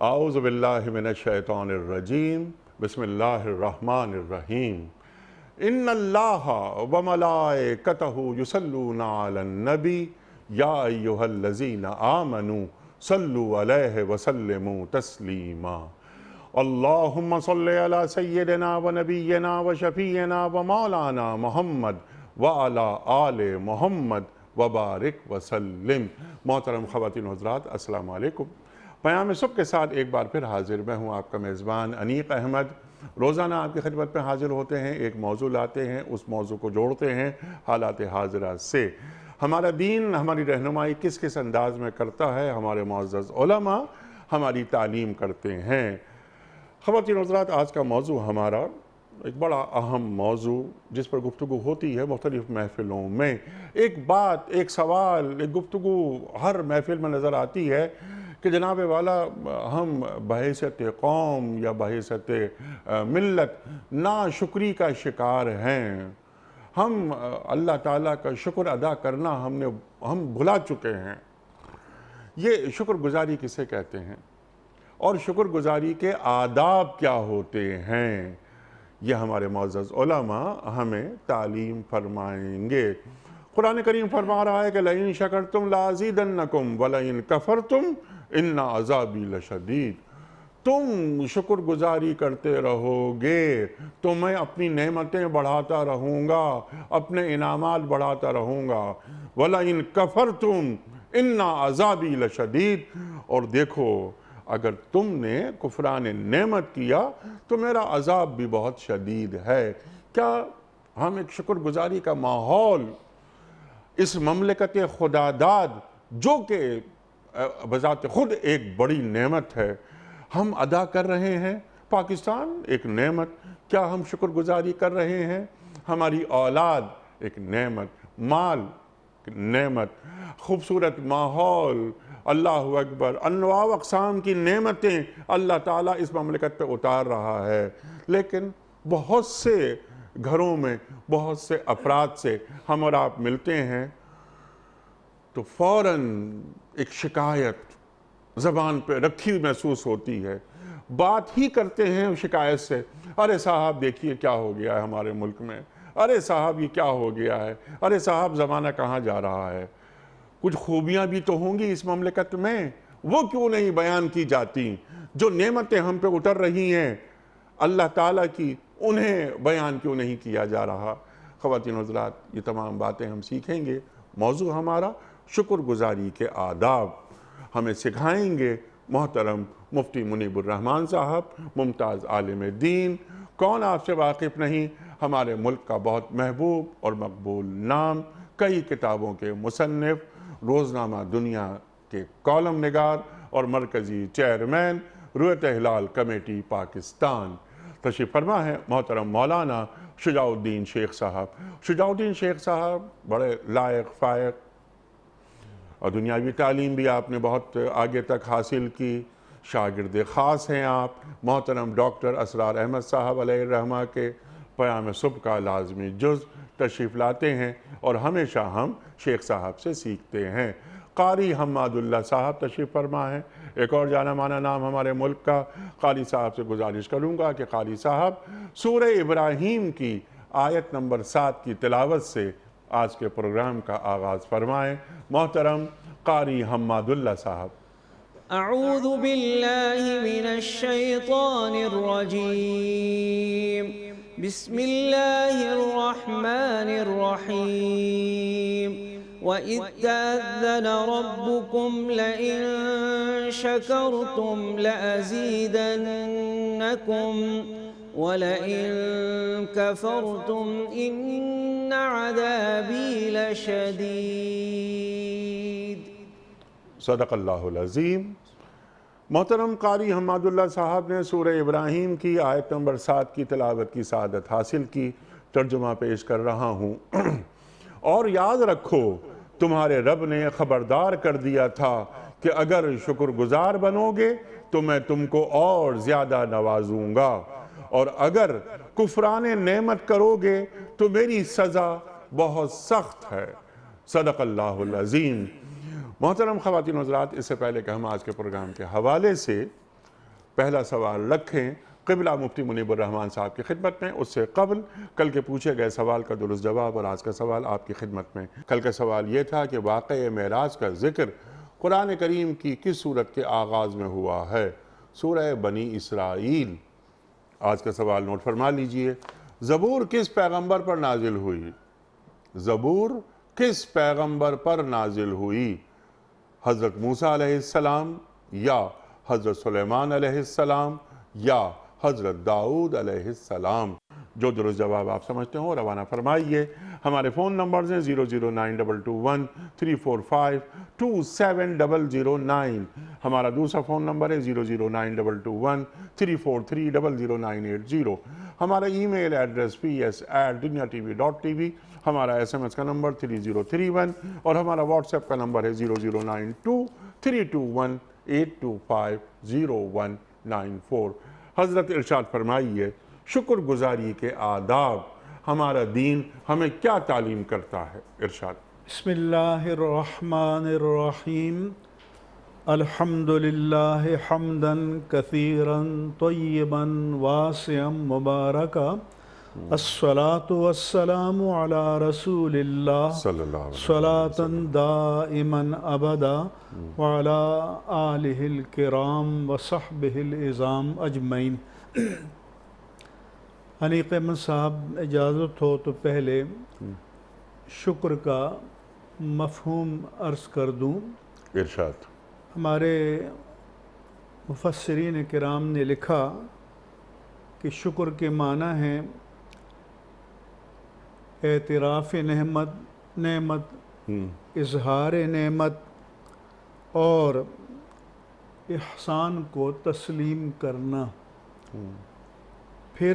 اعوذ باللہ من الشیطان الرجیم بسم اللہ الرحمن الرحیم ان اللہ وملائکتہ یصلون علی النبی یا ایہا الذین آمنوا صلوا علیہ وسلموا تسلیما اللہم صلی علی سیدنا و نبینا و شفیعنا و مولانا محمد وعلی آل محمد وبارک وسلم۔ محترم خواتین و حضرات، السلام علیکم۔ پیام صبح کے ساتھ ایک بار پھر حاضر میں ہوں، آپ کا میزبان انیق احمد۔ روزانہ آپ کی خدمت میں حاضر ہوتے ہیں، ایک موضوع لاتے ہیں، اس موضوع کو جوڑتے ہیں حالات حاضرہ سے۔ ہمارا دین ہماری رہنمائی کس کس انداز میں کرتا ہے، ہمارے معزز علماء ہماری تعلیم کرتے ہیں۔ خواتین و حضرات، آج کا موضوع ہمارا ایک بڑا اہم موضوع جس پر گفتگو ہوتی ہے مختلف محفلوں میں۔ ایک بات، ایک سوال، ایک گفتگو ہر محفل میں نظر آتی ہے کہ جناب والا، ہم بحیثیت قوم یا بحیثیت ملت ناشکری کا شکار ہیں۔ ہم اللہ تعالیٰ کا شکر ادا کرنا ہم بھلا چکے ہیں۔ یہ شکر گزاری کسے کہتے ہیں اور شکر گزاری کے آداب کیا ہوتے ہیں، یہ ہمارے معزز علماء ہمیں تعلیم فرمائیں گے۔ قرآن کریم فرما رہا ہے کہ لَإِن شَكَرْتُمْ لَأَزِيدَنَّكُمْ وَلَئِن كَفَرْتُمْ إِنَّ عَذَابِي لَشَدِيدٌ۔ تم شکر گزاری کرتے رہو گے تو میں اپنی نعمتیں بڑھاتا رہوں گا، اپنے انعامات بڑھاتا رہوں گا۔ وَلَئِن كَفَرْتُمْ إِنَّ عَذَابِي لَشَدِيدٌ، اور دیکھو اگر تم نے کفران نعمت کیا تو میرا عذاب بھی بہت شدید ہے۔ کیا ہم ایک شکر گزاری کا ماحول اس مملکت خداداد، جو کہ بذات خود ایک بڑی نعمت ہے، ہم ادا کر رہے ہیں؟ پاکستان ایک نعمت، کیا ہم شکر گزاری کر رہے ہیں؟ ہماری اولاد ایک نعمت، مال ایک نعمت، خوبصورت ماحول، اللہ اکبر، انواع و اقسام کی نعمتیں اللہ تعالیٰ اس مملکت پہ اتار رہا ہے، لیکن بہت سے گھروں میں بہت سے افراد سے ہم اور آپ ملتے ہیں تو فوراً ایک شکایت زبان پہ رکھی محسوس ہوتی ہے۔ بات ہی کرتے ہیں شکایت سے، ارے صاحب دیکھیے کیا ہو گیا ہے ہمارے ملک میں، ارے صاحب یہ کیا ہو گیا ہے، ارے صاحب زمانہ کہاں جا رہا ہے۔ کچھ خوبیاں بھی تو ہوں گی اس مملکت میں، وہ کیوں نہیں بیان کی جاتی؟ جو نعمتیں ہم پہ اتر رہی ہیں اللہ تعالیٰ کی، انہیں بیان کیوں نہیں کیا جا رہا؟ خواتین و حضرات، یہ تمام باتیں ہم سیکھیں گے۔ موضوع ہمارا شکر گزاری کے آداب ہمیں سکھائیں گے محترم مفتی منیب الرحمن صاحب، ممتاز عالم دین۔ کون آپ سے واقف نہیں، ہمارے ملک کا بہت محبوب اور مقبول نام، کئی کتابوں کے مصنف، روزنامہ دنیا کے کالم نگار اور مرکزی چیئرمین رؤیت ہلال کمیٹی پاکستان۔ تشریف فرما ہے محترم مولانا شجاع الدین شیخ صاحب۔ شجاع الدین شیخ صاحب بڑے لائق فائق اور دنیاوی تعلیم بھی آپ نے بہت آگے تک حاصل کی، شاگرد خاص ہیں آپ محترم ڈاکٹر اسرار احمد صاحب علیہ الرحمہ کے پیام صبح کا لازمی جز تشریف لاتے ہیں اور ہمیشہ ہم شیخ صاحب سے سیکھتے ہیں۔ قاری حماد اللہ صاحب تشریف فرما ہے، ایک اور جانا مانا نام ہمارے ملک کا۔ قاری صاحب سے گزارش کروں گا کہ قاری صاحب سورہ ابراہیم کی آیت نمبر 7 کی تلاوت سے آج کے پروگرام کا آغاز فرمائیں۔ محترم قاری حماد اللہ صاحب۔ اعوذ باللہ من الشیطان الرجیم، بسم اللہ الرحمن الرحیم۔ وَإِذْ تَأَذَّنَ رَبُّكُمْ لَئِن شَكَرْتُمْ لَأَزِيدَنَّكُمْ وَلَئِن كَفَرْتُمْ إِنَّ عَذَابِي لَشَدِيدٌ۔ صدق اللہ العظیم۔ محترم قاری حماد اللہ صاحب نے سورہ ابراہیم کی آیت نمبر 7 کی تلاوت کی سعادت حاصل کی، ترجمہ پیش کر رہا ہوں۔ اور یاد رکھو تمہارے رب نے خبردار کر دیا تھا کہ اگر شکر گزار بنو گے تو میں تم کو اور زیادہ نوازوں گا، اور اگر کفران نعمت کرو گے تو میری سزا بہت سخت ہے۔ صدق اللہ العظیم۔ محترم خواتین و حضرات، اس سے پہلے کہ ہم آج کے پروگرام کے حوالے سے پہلا سوال رکھیں قبلہ مفتی منیب الرحمان صاحب کی خدمت میں۔ اس سے قبل کل کے پوچھے گئے سوال کا درست جواب اور آج کا سوال آپ کی خدمت میں۔ کل کا سوال یہ تھا کہ واقعہ معراج کا ذکر قرآن کریم کی کس سورت کے آغاز میں ہوا ہے؟ سورہ بنی اسرائیل۔ آج کا سوال نوٹ فرما لیجئے۔ زبور کس پیغمبر پر نازل ہوئی؟ زبور کس پیغمبر پر نازل ہوئی؟ حضرت موسیٰ علیہ السلام یا حضرت سلیمان علیہ السلام یا حضرت داؤد علیہ السلام؟ جو درست جواب آپ سمجھتے ہوں روانہ فرمائیے۔ ہمارے فون نمبرز ہیں 0092213452709، ہمارا دوسرا فون نمبر ہے 009221343000980، ہمارا ای میل ایڈریس ps@dunyatv.tv، ہمارا SMS کا نمبر 3031 اور ہمارا واٹس ایپ کا نمبر ہے 009232182509194۔ حضرت ارشاد فرمائیے شکر گزاری کے آداب، ہمارا دین ہمیں کیا تعلیم کرتا ہے؟ ارشاد۔ بسم اللہ الرحمن الرحیم، الحمدللہ حمدا کثیرا طیبا واسعا مبارکا، الصلاة والسلام علی رسول اللہ صلی اللہ علیہ صلاة دائما ابدا وعلی آلہ الکرام وصحبہ العظام اجمعین۔ حنیق احمد صاحب اجازت ہو تو پہلے شکر کا مفہوم عرض کر دوں۔ ارشاد۔ ہمارے مفسرین کرام نے لکھا کہ شکر کے معنی ہیں اعتراف نعمت، اظہار نعمت اور احسان کو تسلیم کرنا۔ پھر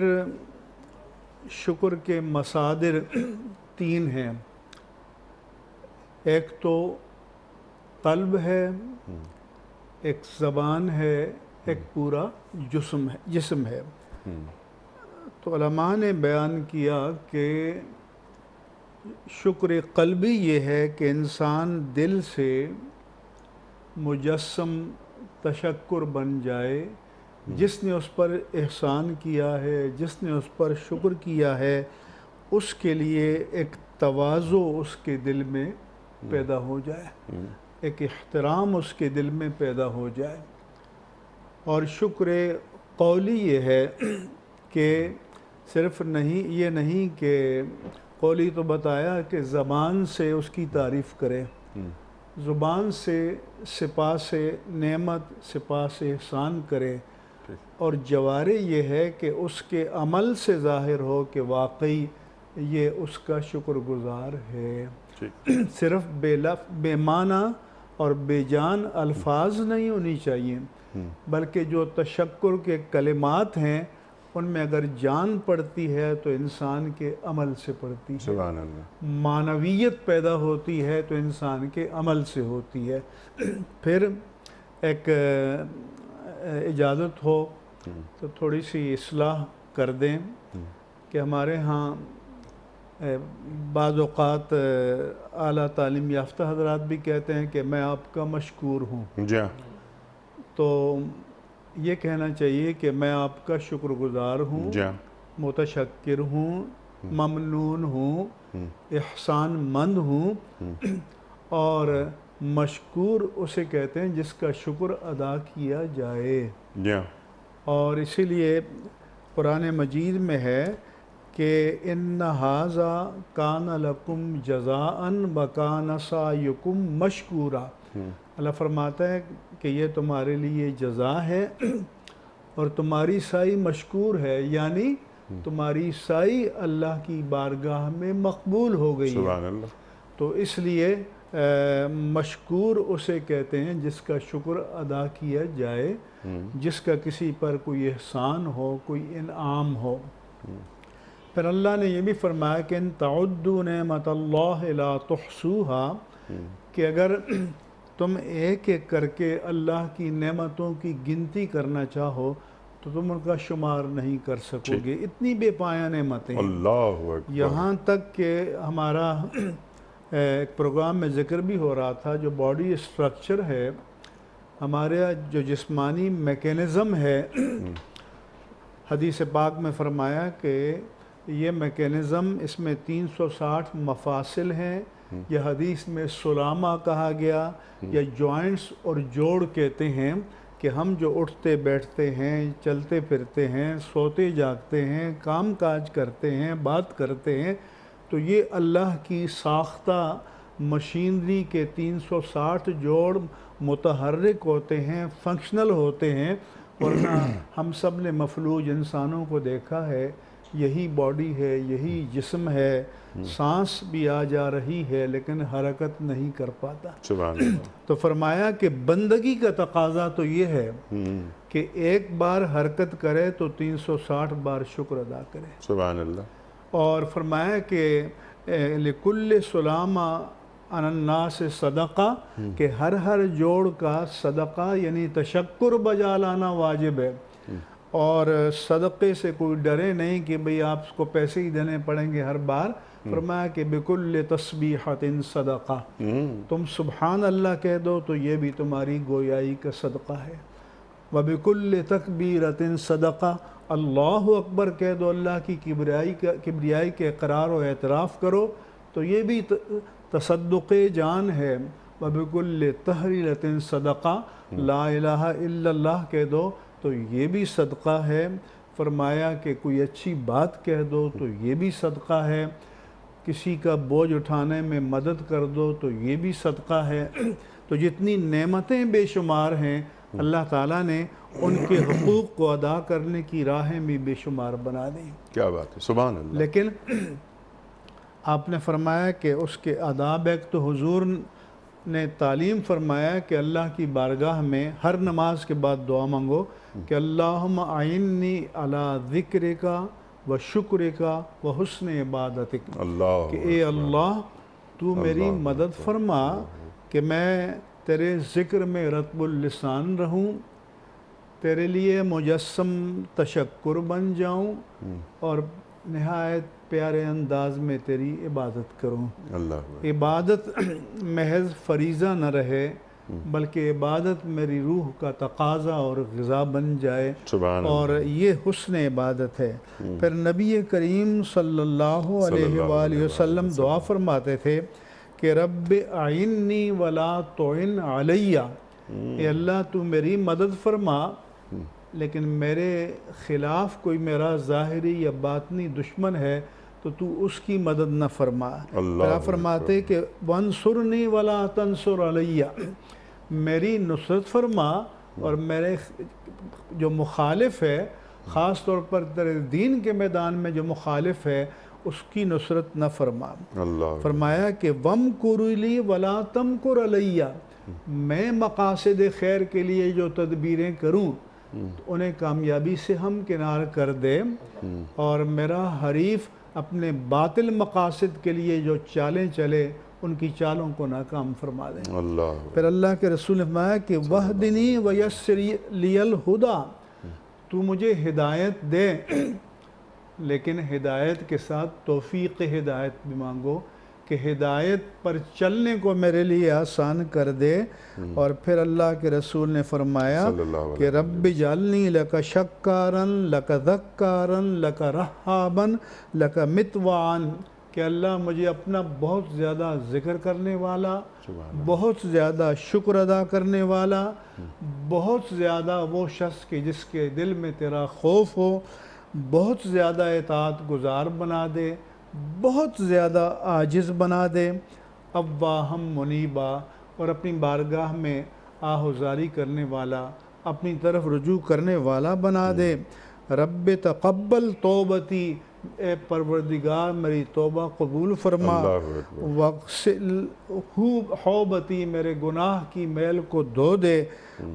شکر کے مصادر تین ہیں، ایک تو قلب ہے، ایک زبان ہے، ایک پورا جسم ہے۔ تو علماء نے بیان کیا کہ شکر قلبی یہ ہے کہ انسان دل سے مجسم تشکر بن جائے، جس نے اس پر احسان کیا ہے، جس نے اس پر شکر کیا ہے، اس کے لیے ایک تواضع اس کے دل میں پیدا ہو جائے، ایک احترام اس کے دل میں پیدا ہو جائے۔ اور شکر قولی یہ ہے کہ صرف یہ نہیں کہ قولی تو بتایا کہ زبان سے اس کی تعریف کرے، زبان سے سپاس نعمت سپاس احسان کرے، اور جوارے یہ ہے کہ اس کے عمل سے ظاہر ہو کہ واقعی یہ اس کا شکر گزار ہے۔ صرف بے معنی اور بے جان الفاظ نہیں ہونی چاہیے، بلکہ جو تشکر کے کلمات ہیں ان میں اگر جان پڑتی ہے تو انسان کے عمل سے پڑتی ہے، سبحان اللہ، معنویت پیدا ہوتی ہے تو انسان کے عمل سے ہوتی ہے۔ پھر ایک اجازت ہو تو تھوڑی سی اصلاح کر دیں کہ ہمارے ہاں بعض اوقات اعلیٰ تعلیم یافتہ حضرات بھی کہتے ہیں کہ میں آپ کا مشکور ہوں، جی ہاں، تو یہ کہنا چاہیے کہ میں آپ کا شکر گزار ہوں، جی ہاں، متشکر ہوں، ممنون ہوں، احسان مند ہوں، اور مشکور اسے کہتے ہیں جس کا شکر ادا کیا جائے۔ جی ہاں، اور اسی لیے قرآن مجید میں ہے کہ ان ھذا کان لکم جزاء وکان سعیکم مشکورا۔ اللہ فرماتا ہے کہ یہ تمہارے لیے جزا ہے اور تمہاری سعی مشکور ہے، یعنی تمہاری سعی اللہ کی بارگاہ میں مقبول ہو گئی ہے۔ سبحان اللہ۔ تو اس لیے مشکور اسے کہتے ہیں جس کا شکر ادا کیا جائے، جس کا کسی پر کوئی احسان ہو، کوئی انعام ہو۔ پھر اللہ نے یہ بھی فرمایا کہ ان تعدوا نعمت اللہ لا تحصوها، کہ اگر تم ایک ایک کر کے اللہ کی نعمتوں کی گنتی کرنا چاہو تو تم ان کا شمار نہیں کر سکو گے، اتنی بے پایہ نعمتیں ہیں۔ اللہ اکبر۔ یہاں تک کہ ہمارا ایک پروگرام میں ذکر بھی ہو رہا تھا، جو باڈی اسٹرکچر ہے ہمارا جو جسمانی میکینزم ہے، حدیث پاک میں فرمایا کہ یہ میکینزم، اس میں 360 مفاصل ہیں، یہ حدیث میں سلامہ کہا گیا، یا جوائنٹس اور جوڑ کہتے ہیں، کہ ہم جو اٹھتے بیٹھتے ہیں، چلتے پھرتے ہیں، سوتے جاگتے ہیں، کام کاج کرتے ہیں، بات کرتے ہیں، تو یہ اللہ کی ساختہ مشینری کے 360 جوڑ متحرک ہوتے ہیں، فنکشنل ہوتے ہیں، ورنہ ہم سب نے مفلوج انسانوں کو دیکھا ہے، یہی باڈی ہے، یہی جسم ہے، سانس بھی آ جا رہی ہے لیکن حرکت نہیں کر پاتا۔ سبحان اللہ۔ تو فرمایا کہ بندگی کا تقاضا تو یہ ہے کہ ایک بار حرکت کرے تو 360 بار شکر ادا کرے۔ سبحان اللہ۔ اور فرمایا کہ لِكُلِّ سُلَامَ عَنَ النَّاسِ صدقہ، کہ ہر جوڑ کا صدقہ یعنی تشکر بجا لانا واجب ہے، اور صدقے سے کوئی ڈرے نہیں کہ بھئی آپ کو پیسے ہی دینے پڑیں گے ہر بار۔ فرمایا کہ بِكُلِّ تَسْبِيحَةٍ صدقہ، تم سبحان اللہ کہہ دو تو یہ بھی تمہاری گویائی کا صدقہ ہے، وَبِكُلِّ تَكْبِيرَةٍ صدقہ، اللہ اکبر کہہ دو، اللہ کی کبریائی کے اقرار و اعتراف کرو تو یہ بھی تصدق جان ہے، وَبِكُلِّ تَحْلِيلَةٍ صدقہ، لا الہ الا اللہ کہہ دو تو یہ بھی صدقہ ہے۔ فرمایا کہ کوئی اچھی بات کہہ دو تو یہ بھی صدقہ ہے، کسی کا بوجھ اٹھانے میں مدد کر دو تو یہ بھی صدقہ ہے۔ تو جتنی نعمتیں بے شمار ہیں، اللہ تعالیٰ نے ان کے حقوق کو ادا کرنے کی راہیں بھی بے شمار بنا دیں۔ کیا بات ہے، سبحان اللہ۔ لیکن آپ نے فرمایا کہ اس کے آداب، ایک تو حضور نے تعلیم فرمایا کہ اللہ کی بارگاہ میں ہر نماز کے بعد دعا مانگو کہ اللہم اعنی علی ذکرک و شکرک و حسن عبادتک، اللہ کہ اے اللہ تو میری مدد فرما کہ میں تیرے ذکر میں رطب اللسان رہوں، تیرے لیے مجسم تشکر بن جاؤں، اور نہایت پیارے انداز میں تیری عبادت کروں۔ اللہ عبادت محض فریضہ نہ رہے بلکہ عبادت میری روح کا تقاضا اور غذا بن جائے، سبحان اور یہ حسن عبادت ہے۔ پھر نبی کریم صلی اللہ علیہ وآلہ وسلم دعا فرماتے تھے کہ رب اعنی ولا تعن علی، اے اللہ تو میری مدد فرما لیکن میرے خلاف کوئی میرا ظاہری یا باطنی دشمن ہے تو تو اس کی مدد نہ فرما۔ اللہ پھر فرماتے کہ وانصرنی ولا تنصر علی، میری نصرت فرما اور میرے جو مخالف ہے، خاص طور پر تیرے دین کے میدان میں جو مخالف ہے اس کی نصرت نہ فرما۔ اللہ فرمایا کہ وَامْكُرْ لِي وَلَا تَمْكُرْ عَلَيَّ، میں مقاصد خیر کے لیے جو تدبیریں کروں انہیں کامیابی سے ہم کنار کر دے، اور میرا حریف اپنے باطل مقاصد کے لیے جو چالیں چلے ان کی چالوں کو ناکام فرما دیں۔ اللہ پھر اللہ کے رسول نے فرمایا کہ وَاهْدِنِي وَيَسِّرْ لِيَ الْهُدَى، تو مجھے ہدایت دے لیکن ہدایت کے ساتھ توفیق ہدایت بھی مانگو کہ ہدایت پر چلنے کو میرے لیے آسان کر دے۔ اور پھر اللہ کے رسول نے فرمایا صلی اللہ علیہ کہ رب جعلنی لک شکارا لک ذکارا لک رہابا لک متوعا، کہ اللہ مجھے اپنا بہت زیادہ ذکر کرنے والا، بہت زیادہ شکر ادا کرنے والا، بہت زیادہ وہ شخص کہ جس کے دل میں تیرا خوف ہو، بہت زیادہ اطاعت گزار بنا دے، بہت زیادہ عاجز بنا دے، اواہم منیبا، اور اپنی بارگاہ میں آہوزاری کرنے والا، اپنی طرف رجوع کرنے والا بنا دے۔ رب تقبل توبتی، اے پروردگار میری توبہ قبول فرما، وَاغْسِلْ حوبتی، میرے گناہ کی میل کو دھو دے،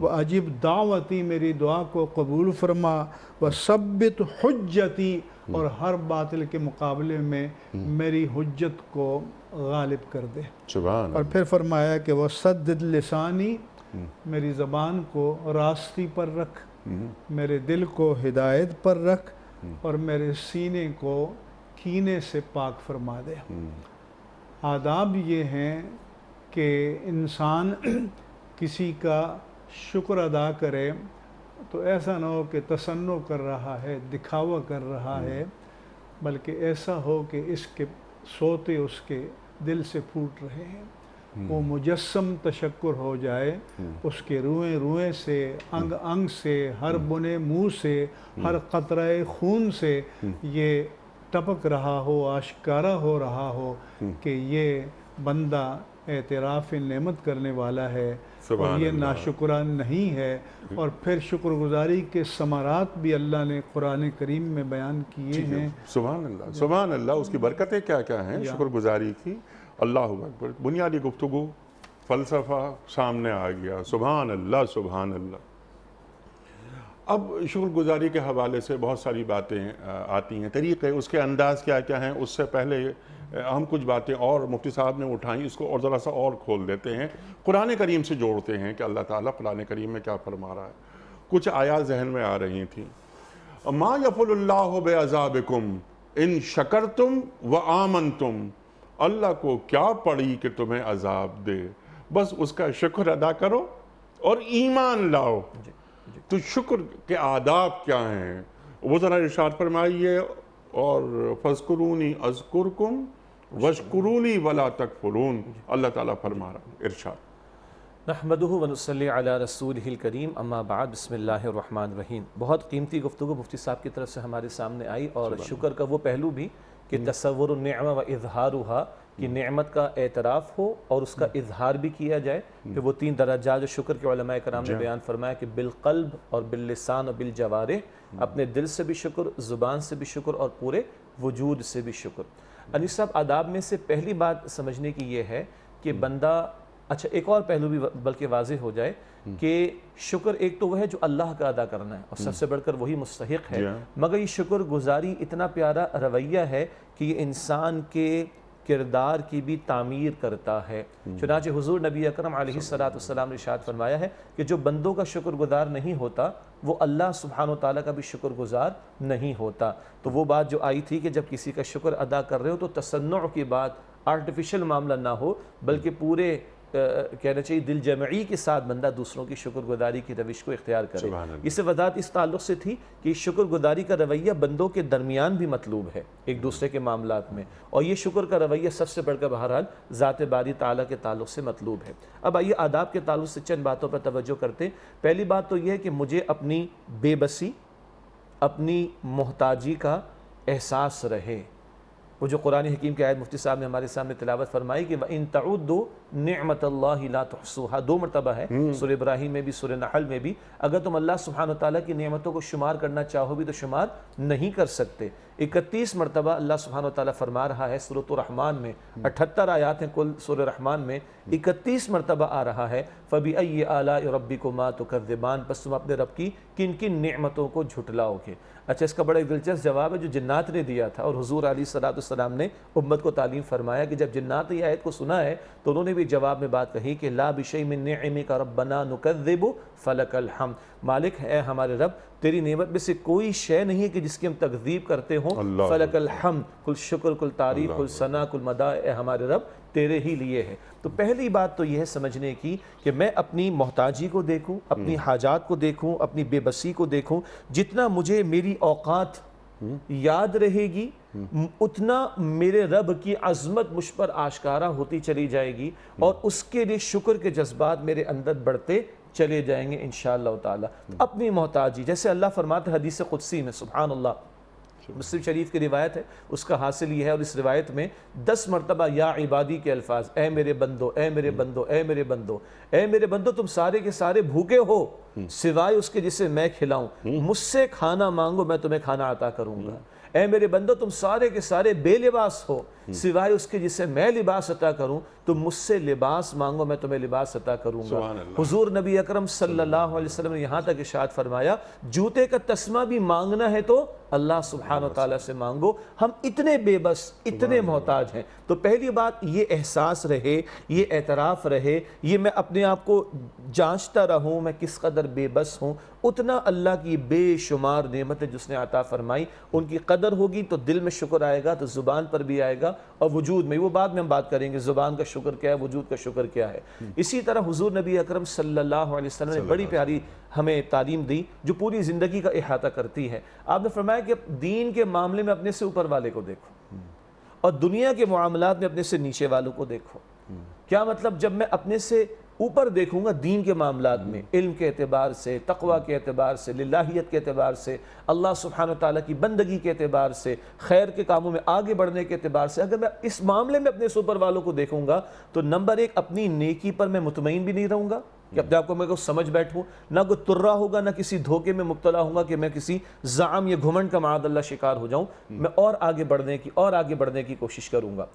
وَأَجِبْ دعوتی، میری دعا کو قبول فرما، وَثَبِّتْ حجتی، اور ہر باطل کے مقابلے میں میری حجت کو غالب کر دے۔ سبحان اور پھر فرمایا کہ وَسَدِّدْ لسانی، میری زبان کو راستی پر رکھ، میرے دل کو ہدایت پر رکھ، اور میرے سینے کو کینے سے پاک فرما دے۔ آداب یہ ہیں کہ انسان کسی کا شکر ادا کرے تو ایسا نہ ہو کہ تسنع کر رہا ہے، دکھاوا کر رہا ہے، بلکہ ایسا ہو کہ اس کے سوتے اس کے دل سے پھوٹ رہے ہیں، وہ مجسم تشکر ہو جائے، اس کے روئیں روئیں سے، انگ انگ سے، ہر بنے منہ سے، ہر قطرہ خون سے یہ ٹپک رہا ہو، آشکارا ہو رہا ہو کہ یہ بندہ اعتراف نعمت کرنے والا ہے اور یہ ناشکران نہیں ہے۔ اور پھر شکر گزاری کے ثمرات بھی اللہ نے قرآن کریم میں بیان کیے ہیں۔ سبحان اللہ، سبحان اللہ، اس کی برکتیں کیا کیا ہیں شکر گزاری کی۔ اللہ اکبر، بنیادی گفتگو فلسفہ سامنے آ گیا۔ سبحان اللہ، سبحان اللہ۔ اب شکر گزاری کے حوالے سے بہت ساری باتیں آتی ہیں، طریقے، اس کے انداز کیا کیا ہیں۔ اس سے پہلے ہم کچھ باتیں اور مفتی صاحب نے اٹھائیں، اس کو اور ذرا سا اور کھول دیتے ہیں، قرآن کریم سے جوڑتے ہیں کہ اللہ تعالیٰ قرآن کریم میں کیا فرما رہا ہے۔ کچھ آیات ذہن میں آ رہی تھیں۔ ما یفعل اللہ بعذابکم ان شکرتم وآمنتم، اللہ کو کیا پڑی کہ تمہیں عذاب دے، بس اس کا شکر ادا کرو اور ایمان لاؤ۔ تو شکر کے آداب کیا ہیں وہ ذرا ارشاد فرمائیے۔ اور فاذکرونی اذکرکم واشکرونی ولا تکفرون، اللہ تعالیٰ فرما رہا، ارشاد۔ نحمدہ ونصلی علی رسولہ الکریم، اما بعد، بسم اللہ الرحمن الرحیم۔ بہت قیمتی گفتگو مفتی صاحب کی طرف سے ہمارے سامنے آئی، اور شکر کا وہ پہلو بھی کہ تصور النعمہ و اظہارها، کہ نعمت کا اعتراف ہو اور اس کا اظہار بھی کیا جائے۔ کہ وہ 3 درجات جو شکر کے علماء کرام نے بیان فرمایا کہ بالقلب اور باللسان اور بالجوارح، اپنے دل سے بھی شکر، زبان سے بھی شکر، اور پورے وجود سے بھی شکر۔ انیس صاحب، آداب میں سے پہلی بات سمجھنے کی یہ ہے کہ بندہ، اچھا ایک اور پہلو بھی بلکہ واضح ہو جائے کہ شکر ایک تو وہ ہے جو اللہ کا ادا کرنا ہے، اور سب سے بڑھ کر وہی مستحق ہے، مگر یہ شکر گزاری اتنا پیارا رویہ ہے کہ یہ انسان کے کردار کی بھی تعمیر کرتا ہے۔ چنانچہ حضور نبی اکرم علیہ السلام نے ارشاد فرمایا ہے کہ جو بندوں کا شکر گزار نہیں ہوتا وہ اللہ سبحانہ وتعالیٰ کا بھی شکر گزار نہیں ہوتا۔ تو وہ بات جو آئی تھی کہ جب کسی کا شکر ادا کر رہے ہو تو تصنع کی بات، آرٹیفیشل معاملہ نہ ہو، بلکہ پورے کہنا چاہیے دل جمعی کے ساتھ بندہ دوسروں کی شکر گزاری کی روش کو اختیار کرے۔ اس سے وضاحت اس تعلق سے تھی کہ شکر گزاری کا رویہ بندوں کے درمیان بھی مطلوب ہے ایک دوسرے کے معاملات میں، اور یہ شکر کا رویہ سب سے بڑھ کر بہرحال ذات باری تعالیٰ کے تعلق سے مطلوب ہے۔ اب آئیے آداب کے تعلق سے چند باتوں پر توجہ کرتے ہیں۔ پہلی بات تو یہ ہے کہ مجھے اپنی بے بسی، اپنی محتاجی کا احساس رہے۔ وہ جو قرآن حکیم کی آیت مفتی صاحب نے ہمارے سامنے تلاوت فرمائی کہ وَإِن تَعُدُّوا نِعْمَةَ اللَّهِ لَا تُحْصُوهَا، 2 مرتبہ ہے سورہ ابراہیم میں بھی، سورہ نحل میں بھی، اگر تم اللہ سبحانہ وتعالیٰ کی نعمتوں کو شمار کرنا چاہو بھی تو شمار نہیں کر سکتے۔ 31 مرتبہ اللہ سبحانہ وتعالیٰ فرما رہا ہے سورۃ الرحمن میں، 78 آیات ہیں کل سورہ رحمان میں، 31 مرتبہ آ رہا ہے فَبِأَيِّ آلَاءِ رَبِّكُمَا تُكَذِّبَانِ، بس تم اپنے رب کی کن کن نعمتوں کو جھٹلاؤ گے۔ اچھا، اس کا بڑا دلچسپ جواب ہے جو جنات نے دیا تھا، اور حضور علیہ السلام نے امت کو تعلیم فرمایا کہ جب جنات نے یہ آیت کو سنا ہے تو انہوں نے بھی جواب میں بات کہی کہ لا بشیء من نعمک ربنا نکذب فلک الحمد، مالک ہے ہمارے رب، تیری نعمت میں سے کوئی شے نہیں ہے کہ جس کی ہم تکذیب کرتے ہوں، فلک الحمد، کل شکر، کل تعریف، کل ثنا، کل مدح اے ہمارے رب تیرے ہی لیے ہے۔ تو پہلی بات تو یہ ہے سمجھنے کی کہ میں اپنی محتاجی کو دیکھوں، اپنی حاجات کو دیکھوں، اپنی بے بسی کو دیکھوں۔ جتنا مجھے میری اوقات یاد رہے گی اتنا میرے رب کی عظمت مجھ پر آشکارا ہوتی چلی جائے گی، اور اس کے لیے شکر کے جذبات میرے اندر بڑھتے چلے جائیں گے انشاءاللہ تعالی۔ اپنی محتاجی، جیسے اللہ فرماتے ہیں حدیث قدسی میں، سبحان اللہ، مسلم شریف کی روایت ہے، اس کا حاصل یہ ہے، اور اس روایت میں 10 مرتبہ یا عبادی کے الفاظ، اے میرے بندو، اے میرے بندو، اے میرے بندو، اے میرے بندو، تم سارے کے سارے بھوکے ہو سوائے اس کے جسے میں کھلاؤں، مجھ سے کھانا مانگو میں تمہیں کھانا عطا کروں گا۔ اے میرے بندو، تم سارے کے سارے بے لباس ہو سوائے اس کے جسے میں لباس عطا کروں، تم مجھ سے لباس مانگو میں تمہیں لباس عطا کروں گا۔ حضور نبی اکرم صلی اللہ علیہ وسلم نے یہاں تک ارشاد فرمایا جوتے کا تسمہ بھی مانگنا ہے تو اللہ سبحانہ وتعالیٰ سے مانگو۔ ہم اتنے بے بس، اتنے محتاج ہیں۔ تو پہلی بات یہ احساس رہے، یہ اعتراف رہے، یہ میں اپنے آپ کو جانچتا رہوں میں کس قدر بے بس ہوں، اتنا اللہ کی بے شمار نعمتیں جس نے عطا فرمائی ان کی قدر ہوگی تو دل میں شکر آئے گا، تو زبان پر بھی آئے گا، اور وجود میں، وہ بعد میں ہم بات کریں گے زبان کا شکر کیا ہے، وجود کا شکر کیا ہے۔ اسی طرح حضور نبی اکرم صلی اللہ علیہ وسلم نے بڑی پیاری ہمیں تعلیم دی جو پوری زندگی کا احاطہ کرتی ہے۔ آپ نے فرمایا کہ دین کے معاملے میں اپنے سے اوپر والے کو دیکھو اور دنیا کے معاملات میں اپنے سے نیچے والوں کو دیکھو۔ کیا مطلب؟ جب میں اپنے سے اوپر دیکھوں گا دین کے معاملات میں، علم کے اعتبار سے، تقوی کے اعتبار سے، للہیت کے اعتبار سے، اللہ سبحانہ وتعالیٰ کی بندگی کے اعتبار سے، خیر کے کاموں میں آگے بڑھنے کے اعتبار سے، اگر میں اس معاملے میں اپنے سے اوپر والوں کو دیکھوں گا تو نمبر ایک اپنی نیکی پر میں مطمئن بھی نہیں رہوں گا کہ اپنے آپ کو میں کو سمجھ بیٹھوں، نہ کوئی ترا ہوگا، نہ کسی دھوکے میں مبتلا ہوں گا کہ میں کسی زعم یا گھمنڈ کا معاذ اللہ شکار ہو جاؤں، میں اور آگے بڑھنے کی کوشش کروں گا۔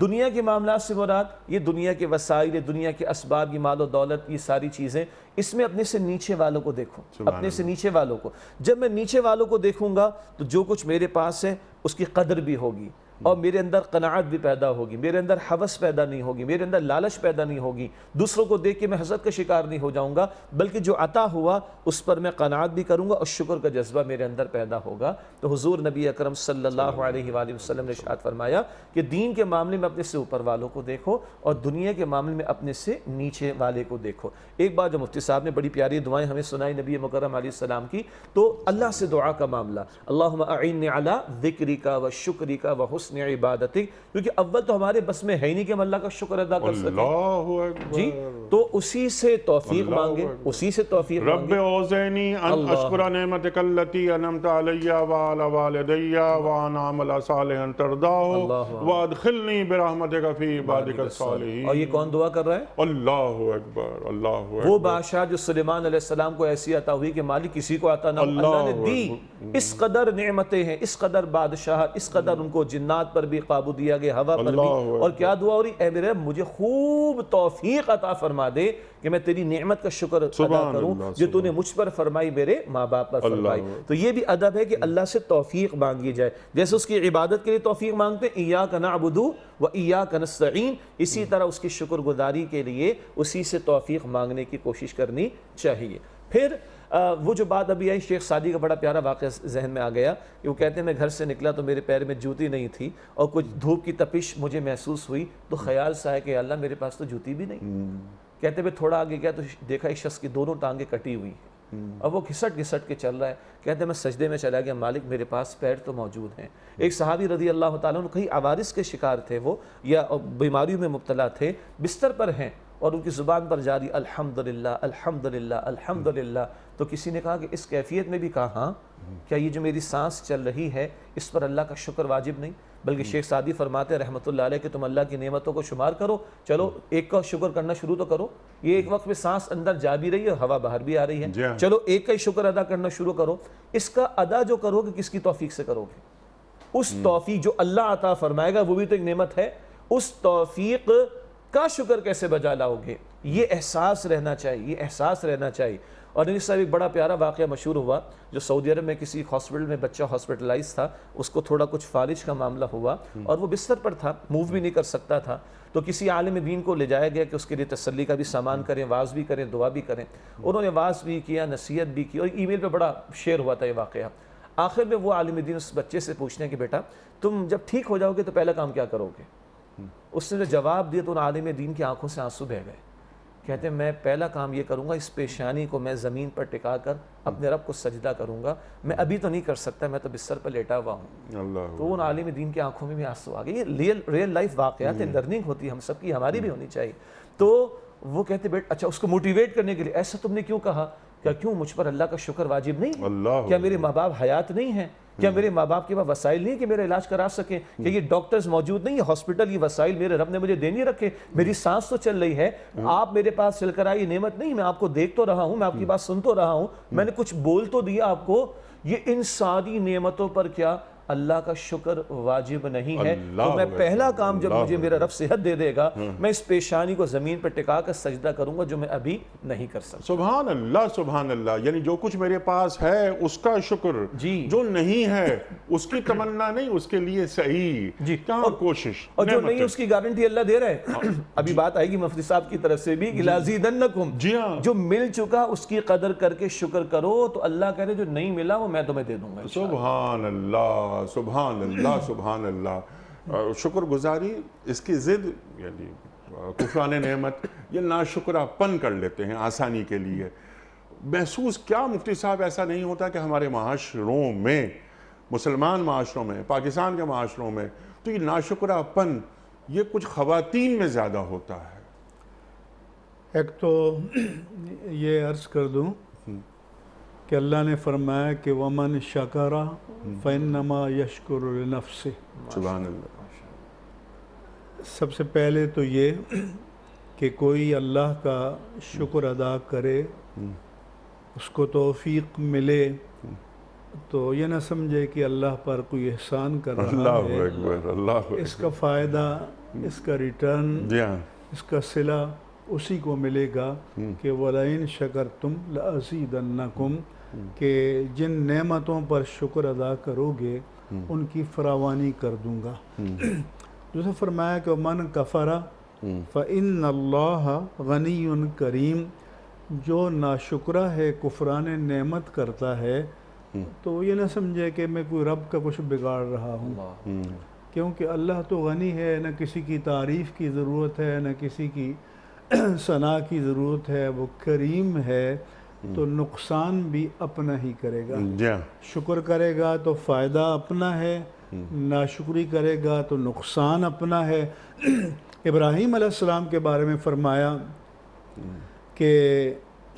دنیا کے معاملات سے مراد یہ دنیا کے وسائل، دنیا کے اسباب، یہ مال و دولت، یہ ساری چیزیں، اس میں اپنے سے نیچے والوں کو دیکھو، اپنے سے نیچے والوں کو۔ جب میں نیچے والوں کو دیکھوں گا تو جو کچھ میرے پاس ہے اس کی قدر بھی ہوگی اور میرے اندر قناعت بھی پیدا ہوگی، میرے اندر ہوس پیدا نہیں ہوگی، میرے اندر لالچ پیدا نہیں ہوگی، دوسروں کو دیکھ کے میں حسد کا شکار نہیں ہو جاؤں گا، بلکہ جو عطا ہوا اس پر میں قناعت بھی کروں گا اور شکر کا جذبہ میرے اندر پیدا ہوگا۔ تو حضور نبی اکرم صلی اللہ علیہ وآلہ وسلم نے ارشاد فرمایا کہ دین کے معاملے میں اپنے سے اوپر والوں کو دیکھو اور دنیا کے معاملے میں اپنے سے نیچے والے کو دیکھو۔ ایک بار جو مفتی صاحب نے بڑی پیاری دعائیں ہمیں سنائی نبی مکرم علیہ السلام کی، تو اللہ سے دعا کا معاملہ، اللہم اعنی علی ذکرک و شکرک و حسن عبادتک، کیونکہ اول تو ہمارے بس میں ہے ہی نہیں کہ ہم اللہ کا شکر ادا کر سکیں۔ اللہ اکبر۔ جی تو اسی سے توفیق مانگیں، اسی سے توفیق رب مانگیں۔ اوزعنی ان اشکر نعمتک التی انعمت علی وعلی والدی وان اعمل صالحا ترضاہ وادخلنی برحمتک فی عبادک الصالحین۔ اور یہ کون دعا کر رہا ہے؟ اللہ اکبر، اللہ اکبر۔ وہ بادشاہ جو سلیمان علیہ السلام کو ایسی عطا ہوئی کہ مالک کسی کو عطا نہ ہو، اللہ نے دی۔ اس قدر نعمتیں ہیں، اس قدر بادشاہت، اس قدر ان کو جنات پر بھی قابو دیا گیا، ہوا پر بھی، اور کیا دعا ہو رہی؟ اے میرے رب مجھے خوب توفیق عطا فرما دے کہ میں تیری نعمت کا شکر ادا کروں جو تو نے مجھ پر فرمائی، میرے ماں باپ پر فرمائی۔ تو یہ بھی ادب ہے کہ اللہ سے توفیق مانگی جائے، جیسے اس کی عبادت کے لیے توفیق مانگتے ہیں ایاک نعبد و ایاک نستعین، اسی طرح اس کی شکر گزاری کے لیے اسی سے توفیق مانگنے کی کوشش کرنی چاہیے۔ پھر وہ جو بات ابھی آئی، شیخ سعدی کا بڑا پیارا واقعہ ذہن میں آ گیا کہ وہ کہتے ہیں میں گھر سے نکلا تو میرے پیر میں جوتی نہیں تھی اور کچھ دھوپ کی تپش مجھے محسوس ہوئی تو خیال سا ہے کہ اللہ میرے پاس تو جوتی بھی نہیں۔ کہتے ہیں تھوڑا آگے گیا تو دیکھا ایک شخص کی دونوں ٹانگیں کٹی ہوئی ہیں اور وہ گھسٹ گھسٹ کے چل رہا ہے۔ کہتے ہیں میں سجدے میں چلا گیا، مالک میرے پاس پیر تو موجود ہیں۔ ایک صحابی رضی اللہ تعالیٰ عنہ کہیں عوارض کے شکار تھے، وہ یا بیماریوں میں مبتلا تھے، بستر پر ہیں اور ان کی زبان پر جاری الحمدللہ الحمدللہ الحمدللہ۔ تو کسی نے کہا کہ اس کیفیت میں بھی کہا ہاں، کیا یہ جو میری سانس چل رہی ہے اس پر اللہ کا شکر واجب نہیں؟ بلکہ شیخ سعدی فرماتے ہیں رحمۃ اللہ علیہ کہ تم اللہ کی نعمتوں کو شمار کرو، چلو ایک کا شکر کرنا شروع تو کرو، یہ ایک وقت میں سانس اندر جا بھی رہی ہے ہوا باہر بھی آ رہی ہے، چلو ایک کا ہی شکر ادا کرنا شروع کرو۔ اس کا ادا جو کرو گے کس کی توفیق سے کرو گے؟ اس توفیق جو اللہ عطا فرمائے گا وہ بھی تو ایک نعمت ہے، اس توفیق کا شکر کیسے بجا لاؤ گے؟ یہ احساس رہنا چاہیے، یہ احساس رہنا چاہیے۔ اور انیس صاحب ایک بڑا پیارا واقعہ مشہور ہوا جو سعودی عرب میں کسی ہاسپٹل میں بچہ ہاسپٹلائز تھا، اس کو تھوڑا کچھ فالج کا معاملہ ہوا اور وہ بستر پر تھا، موو بھی نہیں کر سکتا تھا، تو کسی عالم دین کو لے جایا گیا کہ اس کے لیے تسلی کا بھی سامان کریں، واعظ بھی کریں، دعا بھی کریں۔ انہوں نے واعظ بھی کیا، نصیحت بھی کی اور ای میل پہ بڑا شیئر ہوا تھا یہ واقعہ۔ آخر میں وہ عالم دین اس بچے سے پوچھنے کہ بیٹا تم جب ٹھیک ہو جاؤ گے تو پہلا کام کیا کرو گے؟ اس نے جو جواب دیا تو ان عالم دین کی آنکھوں سے آنسو بہہ گئے۔ کہتے ہیں میں پہلا کام یہ کروں گا اس پیشانی کو میں زمین پر ٹکا کر اپنے رب کو سجدہ کروں گا، میں ابھی تو نہیں کر سکتا، میں تو بستر پر لیٹا ہوا ہوں۔ تو ان عالم دین کی آنکھوں میں بھی آنسو آ گئے۔ یہ ریئل لائف واقعات ہیں، لرننگ ہوتی ہے ہم سب کی، ہماری بھی ہونی چاہیے۔ تو وہ کہتے بیٹ اچھا اس کو موٹیویٹ کرنے کے لیے ایسا تم نے کیوں کہا؟ کیوں مجھ پر اللہ کا شکر واجب نہیں؟ کیا میرے ماں باپ حیات نہیں ہیں؟ کیا میرے ماں باپ کے پاس وسائل نہیں کہ میرا علاج کرا سکیں؟ کہ یہ ڈاکٹرز موجود نہیں ہے، ہاسپٹل، یہ وسائل میرے رب نے مجھے دے نہیں رکھے، میری سانس تو چل رہی ہے، آپ میرے پاس چل کر آئی نعمت نہیں، میں آپ کو دیکھ تو رہا ہوں، میں آپ کی بات سن تو رہا ہوں، میں نے کچھ بول تو دیا آپ کو، یہ ان ساری نعمتوں پر کیا اللہ کا شکر واجب نہیں ہے؟ تو میں پہلا کام جب مجھے میرا رب صحت دے دے گا میں اس پیشانی کو زمین پر ٹکا کر سجدہ کروں گا جو میں ابھی نہیں کر سکتا۔ سبحان اللہ سبحان اللہ، یعنی جو کچھ میرے پاس ہے اس کا شکر، جو نہیں ہے اس کی تمنا نہیں، اس کے لیے صحیح کیا کوشش، اور جو نہیں اس کی گارنٹی اللہ دے رہا ہے۔ ابھی بات آئے گی مفتی صاحب کی طرف سے بھی کہ لازیدنکم، جو مل چکا اس کی قدر کر کے شکر کرو، تو اللہ کہہ رہے جو نہیں ملا وہ میں تمہیں دے دوں گا۔ سبحان اللہ سبحان اللہ سبحان اللہ۔ شکر گزاری اس کی ضد یعنی کفران نعمت، یہ ناشکرہ پن کر لیتے ہیں آسانی کے لیے۔ محسوس کیا مفتی صاحب ایسا نہیں ہوتا کہ ہمارے معاشروں میں، مسلمان معاشروں میں، پاکستان کے معاشروں میں تو یہ ناشکرہ پن یہ کچھ خواتین میں زیادہ ہوتا ہے؟ ایک تو یہ عرض کر دوں کہ اللہ نے فرمایا کہ وَمَنْ شَكَرَ فَإِنَّمَا يَشْكُرُ لِنَفْسِهِ۔ سبحان اللہ۔ سب سے پہلے تو یہ کہ کوئی اللہ کا شکر ادا کرے، اس کو توفیق ملے تو یہ نہ سمجھے کہ اللہ پر کوئی احسان کر رہا اللہ ہے، اکبر، اللہ اکبر۔ اس کا فائدہ، اس کا ریٹرن، جی ہاں، اس کا صلہ اسی کو ملے گا کہ وَلَئِن شَكَرْتُمْ لَأَزِيدَنَّكُمْ، کہ جن نعمتوں پر شکر ادا کرو گے ان کی فراوانی کر دوں گا۔ دوسرا فرمایا کہ من کفر فإن اللہ غنی کریم، جو ناشکرہ ہے، کفران نعمت کرتا ہے تو یہ نہ سمجھے کہ میں کوئی رب کا کچھ بگاڑ رہا ہوں، کیونکہ اللہ تو غنی ہے، نہ کسی کی تعریف کی ضرورت ہے، نہ کسی کی ثنا کی ضرورت ہے، وہ کریم ہے تو نقصان بھی اپنا ہی کرے گا۔ جی ہاں، شکر کرے گا تو فائدہ اپنا ہے، ناشکری کرے گا تو نقصان اپنا ہے۔ ابراہیم علیہ السلام کے بارے میں فرمایا کہ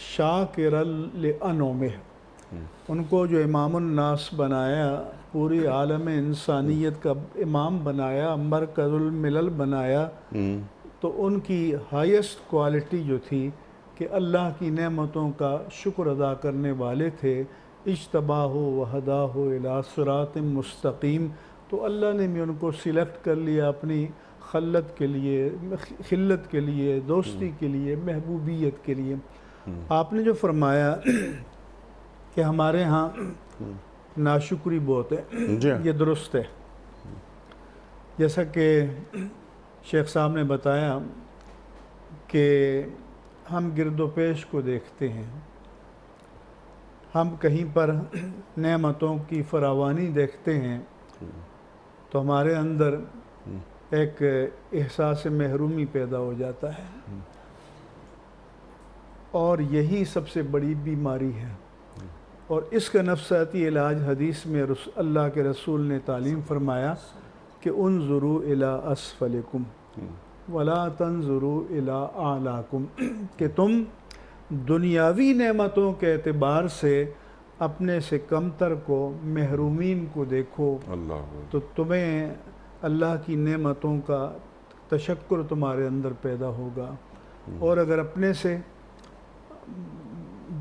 شاکر لانعمہ، ان کو جو امام الناس بنایا، پوری عالم انسانیت کا امام بنایا، مرکز الملل بنایا، تو ان کی ہائیسٹ کوالٹی جو تھی کہ اللہ کی نعمتوں کا شکر ادا کرنے والے تھے۔ اجتباہ وہداہ الی صراط مستقیم، تو اللہ نے بھی ان کو سلیکٹ کر لیا اپنی خلت کے لیے، خلت کے لیے، دوستی کے لیے، محبوبیت کے لیے۔ آپ نے جو فرمایا کہ ہمارے ہاں ناشکری بہت ہے، یہ درست ہے۔ جیسا کہ شیخ صاحب نے بتایا کہ ہم گرد و پیش کو دیکھتے ہیں، ہم کہیں پر نعمتوں کی فراوانی دیکھتے ہیں تو ہمارے اندر ایک احساس محرومی پیدا ہو جاتا ہے، اور یہی سب سے بڑی بیماری ہے۔ اور اس کا نفسیاتی علاج حدیث میں اللہ کے رسول نے تعلیم فرمایا کہ انظروا الی اسفلکم ولا تنظروا الی اعلاکم، کہ تم دنیاوی نعمتوں کے اعتبار سے اپنے سے کمتر کو، محرومین کو دیکھو، تو تمہیں اللہ کی نعمتوں کا تشکر تمہارے اندر پیدا ہوگا۔ اور اگر اپنے سے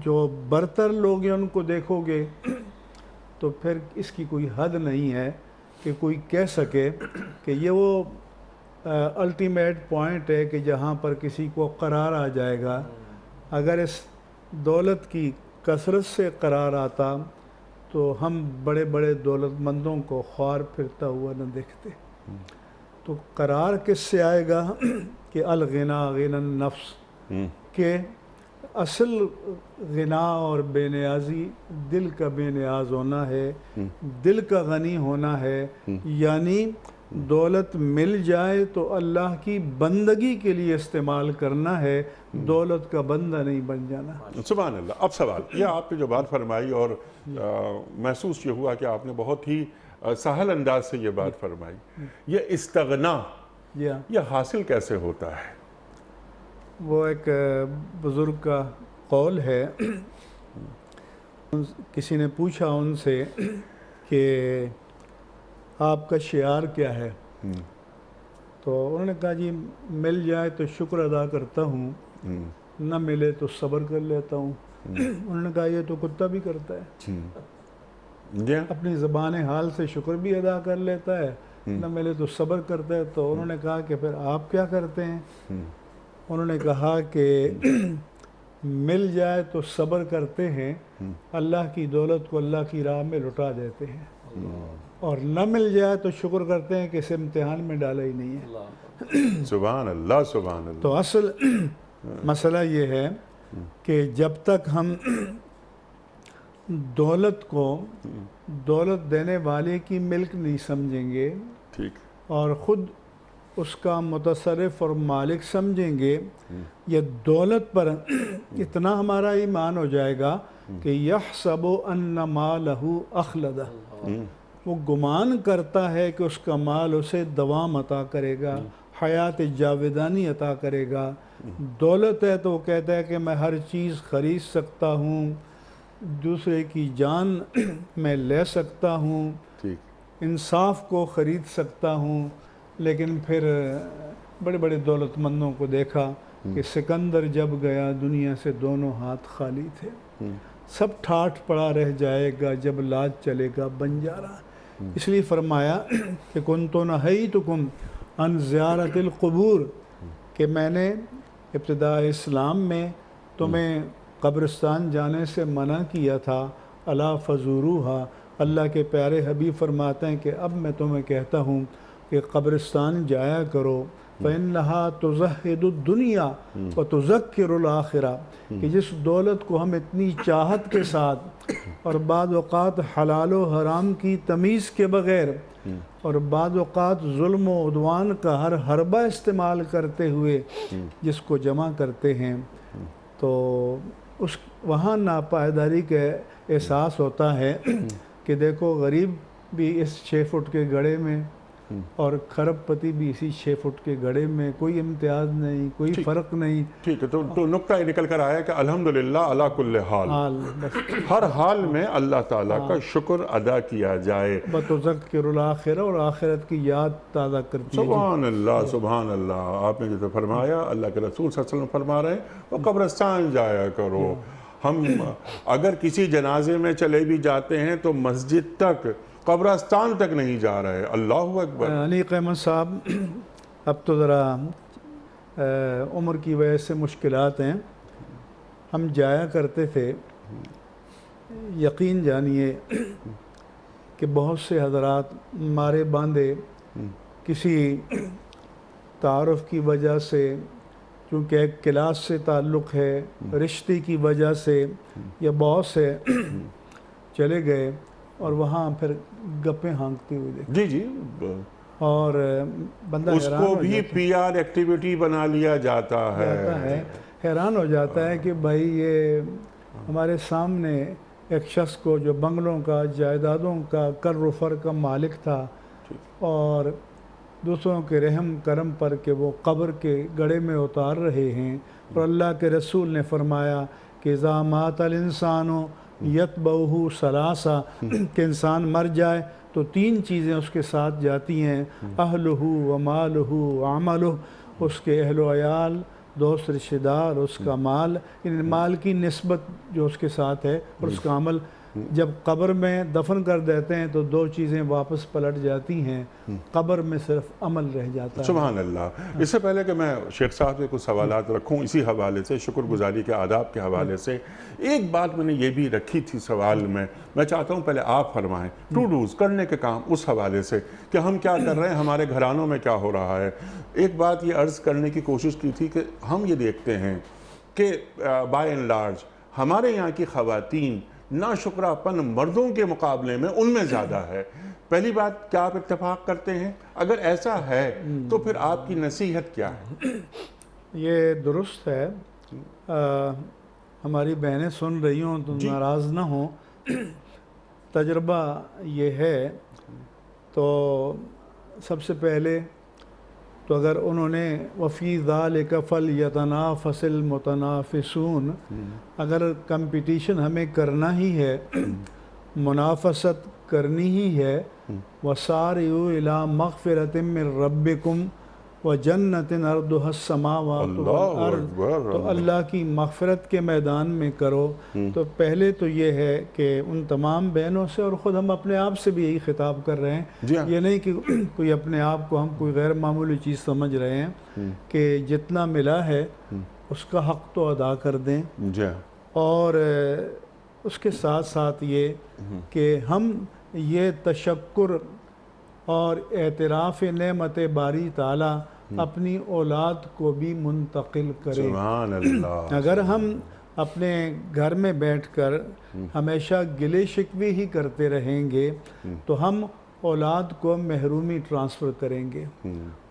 جو برتر لوگ ہیں ان کو دیکھو گے تو پھر اس کی کوئی حد نہیں ہے کہ کوئی کہہ سکے کہ یہ وہ الٹیمیٹ پوائنٹ ہے کہ جہاں پر کسی کو قرار آ جائے گا۔ اگر اس دولت کی کثرت سے قرار آتا تو ہم بڑے بڑے دولت مندوں کو خوار پھرتا ہوا نہ دیکھتے۔ تو قرار کس سے آئے گا کہ الغنا غنى النفس، کہ اصل غنا اور بے نیازی دل کا بے نیاز ہونا ہے، دل کا غنی ہونا ہے، یعنی دولت مل جائے تو اللہ کی بندگی کے لیے استعمال کرنا ہے، دولت کا بندہ نہیں بن جانا۔ سبحان اللہ۔ اب سوال یہ آپ نے جو بات فرمائی اور محسوس یہ ہوا کہ آپ نے بہت ہی سہل انداز سے یہ بات فرمائی، یہ استغنا یہ حاصل کیسے ہوتا ہے؟ وہ ایک بزرگ کا قول ہے، کسی نے پوچھا ان سے کہ آپ کا شعار کیا ہے؟ تو انہوں نے کہا جی مل جائے تو شکر ادا کرتا ہوں، نہ ملے تو صبر کر لیتا ہوں۔ انہوں نے کہا یہ تو کتا بھی کرتا ہے، اپنی زبان حال سے شکر بھی ادا کر لیتا ہے، نہ ملے تو صبر کرتا ہے۔ تو انہوں نے کہا کہ پھر آپ کیا کرتے ہیں؟ انہوں نے کہا کہ مل جائے تو صبر کرتے ہیں، اللہ کی دولت کو اللہ کی راہ میں لٹا دیتے ہیں، اور نہ مل جائے تو شکر کرتے ہیں کہ اسے امتحان میں ڈالا ہی نہیں ہے۔ سبحان اللہ، سبحان اللہ۔ تو اصل مسئلہ یہ ہے کہ جب تک ہم دولت کو دولت دینے والے کی ملک نہیں سمجھیں گے، اور خود اس کا متصرف اور مالک سمجھیں گے، یہ دولت پر اتنا ہمارا ایمان ہو جائے گا کہ یحسب ان مالہ اخلدہ، وہ گمان کرتا ہے کہ اس کا مال اسے دوام عطا کرے گا، حیات جاویدانی عطا کرے گا۔ دولت ہے تو وہ کہتا ہے کہ میں ہر چیز خرید سکتا ہوں، دوسرے کی جان میں لے سکتا ہوں، انصاف کو خرید سکتا ہوں۔ لیکن پھر بڑے بڑے دولت مندوں کو دیکھا کہ سکندر جب گیا دنیا سے دونوں ہاتھ خالی تھے، سب ٹھاٹھ پڑا رہ جائے گا جب لاج چلے گا بنجارا۔ اس لیے فرمایا کہ کنت نہیتکم عن زیارت القبور، کہ میں نے ابتداء اسلام میں تمہیں قبرستان جانے سے منع کیا تھا، الا فزوروہا، اللہ کے پیارے حبیب فرماتے ہیں کہ اب میں تمہیں کہتا ہوں کہ قبرستان جایا کرو، فَإِنَّهَا تُزَهِّدُ الدُّنْيَا وَتُذَكِّرُ الْآخِرَةَ، کہ جس دولت کو ہم اتنی چاہت کے ساتھ اور بعض اوقات حلال و حرام کی تمیز کے بغیر اور بعض اوقات ظلم و عدوان کا ہر حربہ استعمال کرتے ہوئے جس کو جمع کرتے ہیں، تو اس وہاں ناپائیداری کا احساس ہوتا ہے کہ دیکھو غریب بھی اس 6 فٹ کے گڑھے میں اور کھرب پتی بھی اسی 6 فٹ کے گڑھے میں، کوئی امتیاز نہیں، کوئی فرق نہیں۔ ٹھیک ہے، تو نقطہ یہ نکل کر آیا کہ الحمدللہ علی کل حال، ہر حال میں اللہ تعالیٰ کا شکر ادا کیا جائے، وَتُذَكِّرُ الْآخِرَةَ، اور آخرت کی یاد تازہ کرتی ہے۔ سبحان اللہ سبحان اللہ۔ آپ نے جو فرمایا اللہ کے رسول صلی اللہ علیہ وسلم فرما رہے ہیں وہ قبرستان جایا کرو۔ ہم اگر کسی جنازے میں چلے بھی جاتے ہیں تو مسجد تک، قبرستان تک نہیں جا رہے۔ اللہ اکبر۔ انیق احمد صاحب، اب تو ذرا عمر کی وجہ سے مشکلات ہیں، ہم جایا کرتے تھے، یقین جانیے کہ بہت سے حضرات مارے باندھے کسی تعارف کی وجہ سے، چونکہ ایک کلاس سے تعلق ہے، رشتے کی وجہ سے، یا بہت سے چلے گئے اور وہاں پھر گپیں ہانکتے ہوئے دیکھتے، جی جی، اور بندہ اس کو بھی پی آر ایکٹیویٹی بنا لیا جاتا ہے، حیران ہو جاتا ہے کہ بھائی یہ ہمارے سامنے ایک شخص کو جو بنگلوں کا، جائیدادوں کا، کر و فر کا مالک تھا، اور دوسروں کے رحم کرم پر کہ وہ قبر کے گڑھے میں اتار رہے ہیں، اور اللہ کے رسول نے فرمایا کہ اذا مات الانسان یتبعہ ثلاثہ، کہ انسان مر جائے تو 3 چیزیں اس کے ساتھ جاتی ہیں، اہلہ و مالہ و عملہ، اس کے اہل و عیال، دوست رشتہ دار، اس کا مال، ان مال کی نسبت جو اس کے ساتھ ہے، اور اس کا عمل۔ جب قبر میں دفن کر دیتے ہیں تو 2 چیزیں واپس پلٹ جاتی ہیں، قبر میں صرف عمل رہ جاتا ہے۔ سبحان اللہ۔ اس سے پہلے کہ میں شیخ صاحب سے کچھ سوالات رکھوں اسی حوالے سے، شکر گزاری کے آداب کے حوالے سے، ایک بات میں نے یہ بھی رکھی تھی سوال میں چاہتا ہوں پہلے آپ فرمائیں ٹو ڈوز، کرنے کے کام، اس حوالے سے کہ ہم کیا کر رہے ہیں، ہمارے گھرانوں میں کیا ہو رہا ہے۔ ایک بات یہ عرض کرنے کی کوشش کی تھی کہ ہم یہ دیکھتے ہیں کہ بائی اینڈ لارج ہمارے یہاں کی خواتین ناشکرہ پن مردوں کے مقابلے میں ان میں زیادہ ہے۔ پہلی بات، کیا آپ اتفاق کرتے ہیں؟ اگر ایسا ہے تو پھر آپ کی نصیحت کیا ہے؟ یہ درست ہے، ہماری بہنیں سن رہی ہوں تو ناراض نہ ہوں، تجربہ یہ ہے۔ تو سب سے پہلے تو اگر انہوں نے وفی ذالک فلیتنافس المتنافسون، اگر کمپٹیشن ہمیں کرنا ہی ہے، منافست کرنی ہی ہے، وسارعوا الی مغفرۃ من ربکم وجنۃ عرضها السماوات والارض، تو اللہ کی مغفرت کے میدان میں کرو۔ تو پہلے تو یہ ہے کہ ان تمام بہنوں سے، اور خود ہم اپنے آپ سے بھی یہی خطاب کر رہے ہیں، یہ نہیں کہ کوئی اپنے آپ کو ہم کوئی غیر معمولی چیز سمجھ رہے ہیں، کہ جتنا ملا ہے اس کا حق تو ادا کر دیں، اور اس کے ساتھ ساتھ یہ کہ ہم یہ تشکر اور اعتراف نعمت باری تعالیٰ اپنی اولاد کو بھی منتقل کریں۔ سبحان اللہ۔ اگر ہم اپنے گھر میں بیٹھ کر ہمیشہ گلے شکوے ہی کرتے رہیں گے تو ہم اولاد کو محرومی ٹرانسفر کریں گے،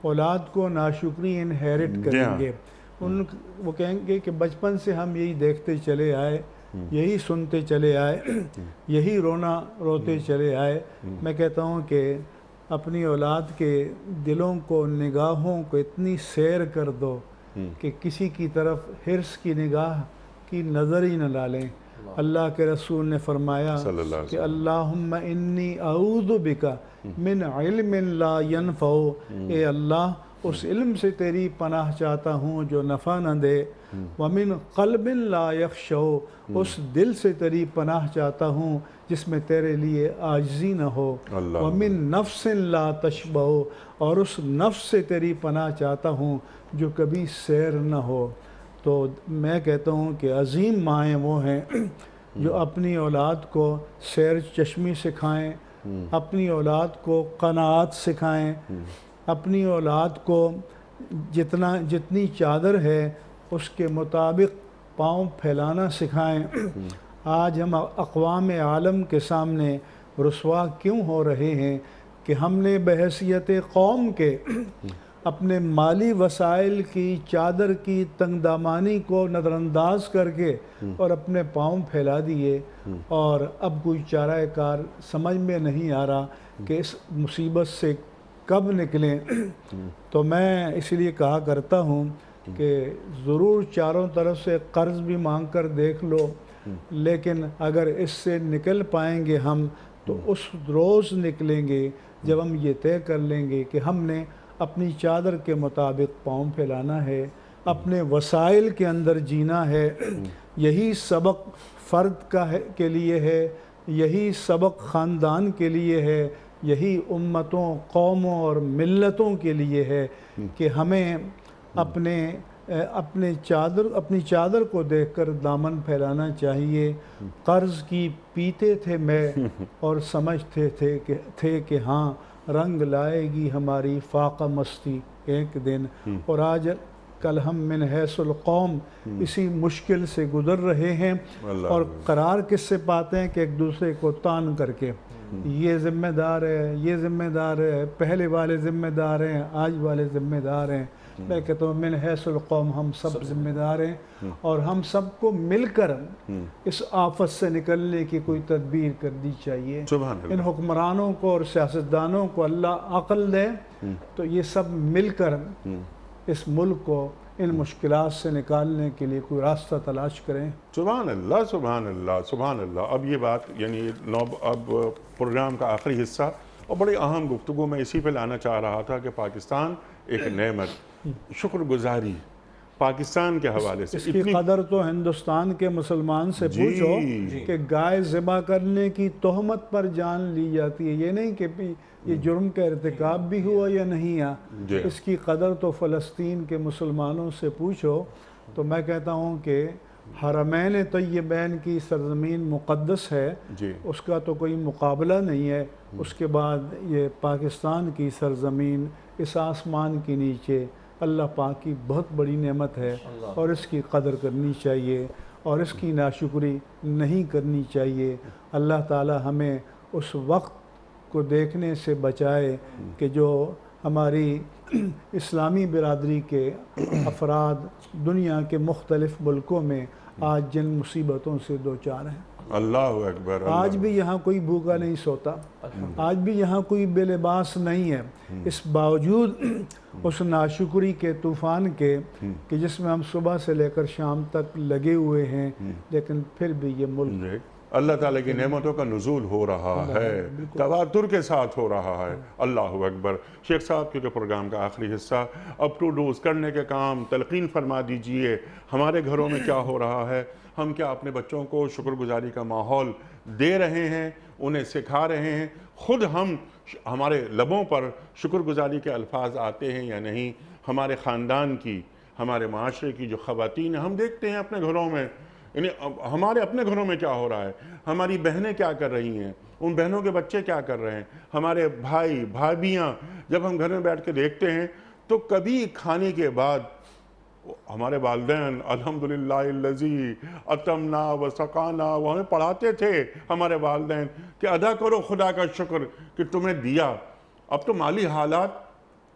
اولاد کو ناشکری انہیرٹ کریں گے، وہ کہیں گے کہ بچپن سے ہم یہی دیکھتے چلے آئے، یہی سنتے چلے آئے، یہی روتے چلے آئے۔ میں کہتا ہوں کہ اپنی اولاد کے دلوں کو، نگاہوں کو اتنی سیر کر دو کہ کسی کی طرف حرص کی نگاہ کی نظر ہی نہ ڈالیں۔ اللہ کے رسول نے فرمایا کہ اللہم انی اعوذ بک من علم لا ینفع، اے اللہ اس علم سے تیری پناہ چاہتا ہوں جو نفع نہ دے، ومن قلب لا یخشع، اس دل سے تیری پناہ چاہتا ہوں جس میں تیرے لیے عاجزی نہ ہو، ومن نفس لا تشبع، اور اس نفس سے تیری پناہ چاہتا ہوں جو کبھی سیر نہ ہو۔ تو میں کہتا ہوں کہ عظیم مائیں وہ ہیں جو اپنی اولاد کو سیر چشمی سکھائیں، اپنی اولاد کو قناعت سکھائیں، اپنی اولاد کو جتنی چادر ہے اس کے مطابق پاؤں پھیلانا سکھائیں۔ آج ہم اقوام عالم کے سامنے رسوا کیوں ہو رہے ہیں کہ ہم نے بحیثیت قوم کے اپنے مالی وسائل کی چادر کی تنگ دامانی کو نظر انداز کر کے اور اپنے پاؤں پھیلا دیے، اور اب کوئی چارہ کار سمجھ میں نہیں آ رہا کہ اس مصیبت سے کب نکلیں۔ تو میں اس لیے کہا کرتا ہوں کہ ضرور چاروں طرف سے قرض بھی مانگ کر دیکھ لو، لیکن اگر اس سے نکل پائیں گے ہم تو اس روز نکلیں گے جب ہم یہ طے کر لیں گے کہ ہم نے اپنی چادر کے مطابق پاؤں پھیلانا ہے، اپنے وسائل کے اندر جینا ہے۔ یہی سبق فرد کے لیے ہے، یہی سبق خاندان کے لیے ہے، یہی امتوں، قوموں اور ملتوں کے لیے ہے کہ ہمیں اپنی چادر کو دیکھ کر دامن پھیلانا چاہیے۔ قرض کی پیتے تھے میں اور سمجھتے تھے کہ ہاں رنگ لائے گی ہماری فاقہ مستی ایک دن، اور آج کل ہم من حیث القوم اسی مشکل سے گزر رہے ہیں، اور قرار کس سے پاتے ہیں کہ ایک دوسرے کو تان کر کے یہ ذمہ دار ہے، یہ ذمہ دار ہے، پہلے والے ذمہ دار ہیں، آج والے ذمہ دار ہیں۔ میں کہتا ہوں من حیث القوم ہم سب ذمہ دار ہیں، اور ہم سب کو مل کر اس آفت سے نکلنے کی کوئی تدبیر کرنی چاہیے۔ ان حکمرانوں کو اور سیاستدانوں کو اللہ عقل دے تو یہ سب مل کر اس ملک کو ان مشکلات سے نکالنے کے لیے کوئی راستہ تلاش کریں۔ سبحان اللہ، سبحان اللہ، سبحان اللہ۔ اب یہ بات یعنی اب پروگرام کا آخری حصہ اور بڑی اہم گفتگو میں اسی پہ لانا چاہ رہا تھا کہ پاکستان ایک نعمت، شکر گزاری پاکستان کے حوالے سے اس کی قدر تو ہندوستان کے مسلمان سے پوچھو کہ گائے ذبح کرنے کی تہمت پر جان لی جاتی ہے، یہ نہیں کہ یہ جرم کا ارتکاب بھی ہوا یا نہیں ہے، اس کی قدر تو فلسطین کے مسلمانوں سے پوچھو۔ تو میں کہتا ہوں کہ حرمین طیبین کی سرزمین مقدس ہے، اس کا تو کوئی مقابلہ نہیں ہے۔ اس کے بعد یہ پاکستان کی سرزمین اس آسمان کے نیچے اللہ پاک کی بہت بڑی نعمت ہے، اور اس کی قدر کرنی چاہیے اور اس کی ناشکری نہیں کرنی چاہیے۔ اللہ تعالی ہمیں اس وقت کو دیکھنے سے بچائے کہ جو ہماری اسلامی برادری کے افراد دنیا کے مختلف ملکوں میں آج جن مصیبتوں سے دوچار ہیں۔ اللہ اکبر۔ آج بھی یہاں کوئی بھوکا نہیں سوتا، آج بھی یہاں کوئی بے لباس نہیں ہے، اس باوجود اس ناشکری کے طوفان کے کہ جس میں ہم صبح سے لے کر شام تک لگے ہوئے ہیں، لیکن پھر بھی یہ ملک اللہ تعالیٰ کی نعمتوں کا نزول ہو رہا ہے، تواتر کے ساتھ ہو رہا ہے۔ اللہ اکبر۔ شیخ صاحب کیونکہ پروگرام کا آخری حصہ اپ ٹو ڈوز کرنے کے کام تلقین فرما دیجئے، ہمارے گھروں میں کیا ہو رہا ہے، ہم کیا اپنے بچوں کو شکر گزاری کا ماحول دے رہے ہیں، انہیں سکھا رہے ہیں، خود ہمارے لبوں پر شکر گزاری کے الفاظ آتے ہیں یا نہیں، ہمارے خاندان کی، ہمارے معاشرے کی جو خواتین ہیں، ہم دیکھتے ہیں اپنے گھروں میں، یعنی ہمارے اپنے گھروں میں کیا ہو رہا ہے، ہماری بہنیں کیا کر رہی ہیں، ان بہنوں کے بچے کیا کر رہے ہیں، ہمارے بھائی بھابیاں، جب ہم گھر میں بیٹھ کے دیکھتے ہیں تو کبھی کھانے کے بعد ہمارے والدین الحمدللہ الذی اتمنا و سقانا، وہ ہمیں پڑھاتے تھے ہمارے والدین کہ ادا کرو خدا کا شکر کہ تمہیں دیا۔ اب تو مالی حالات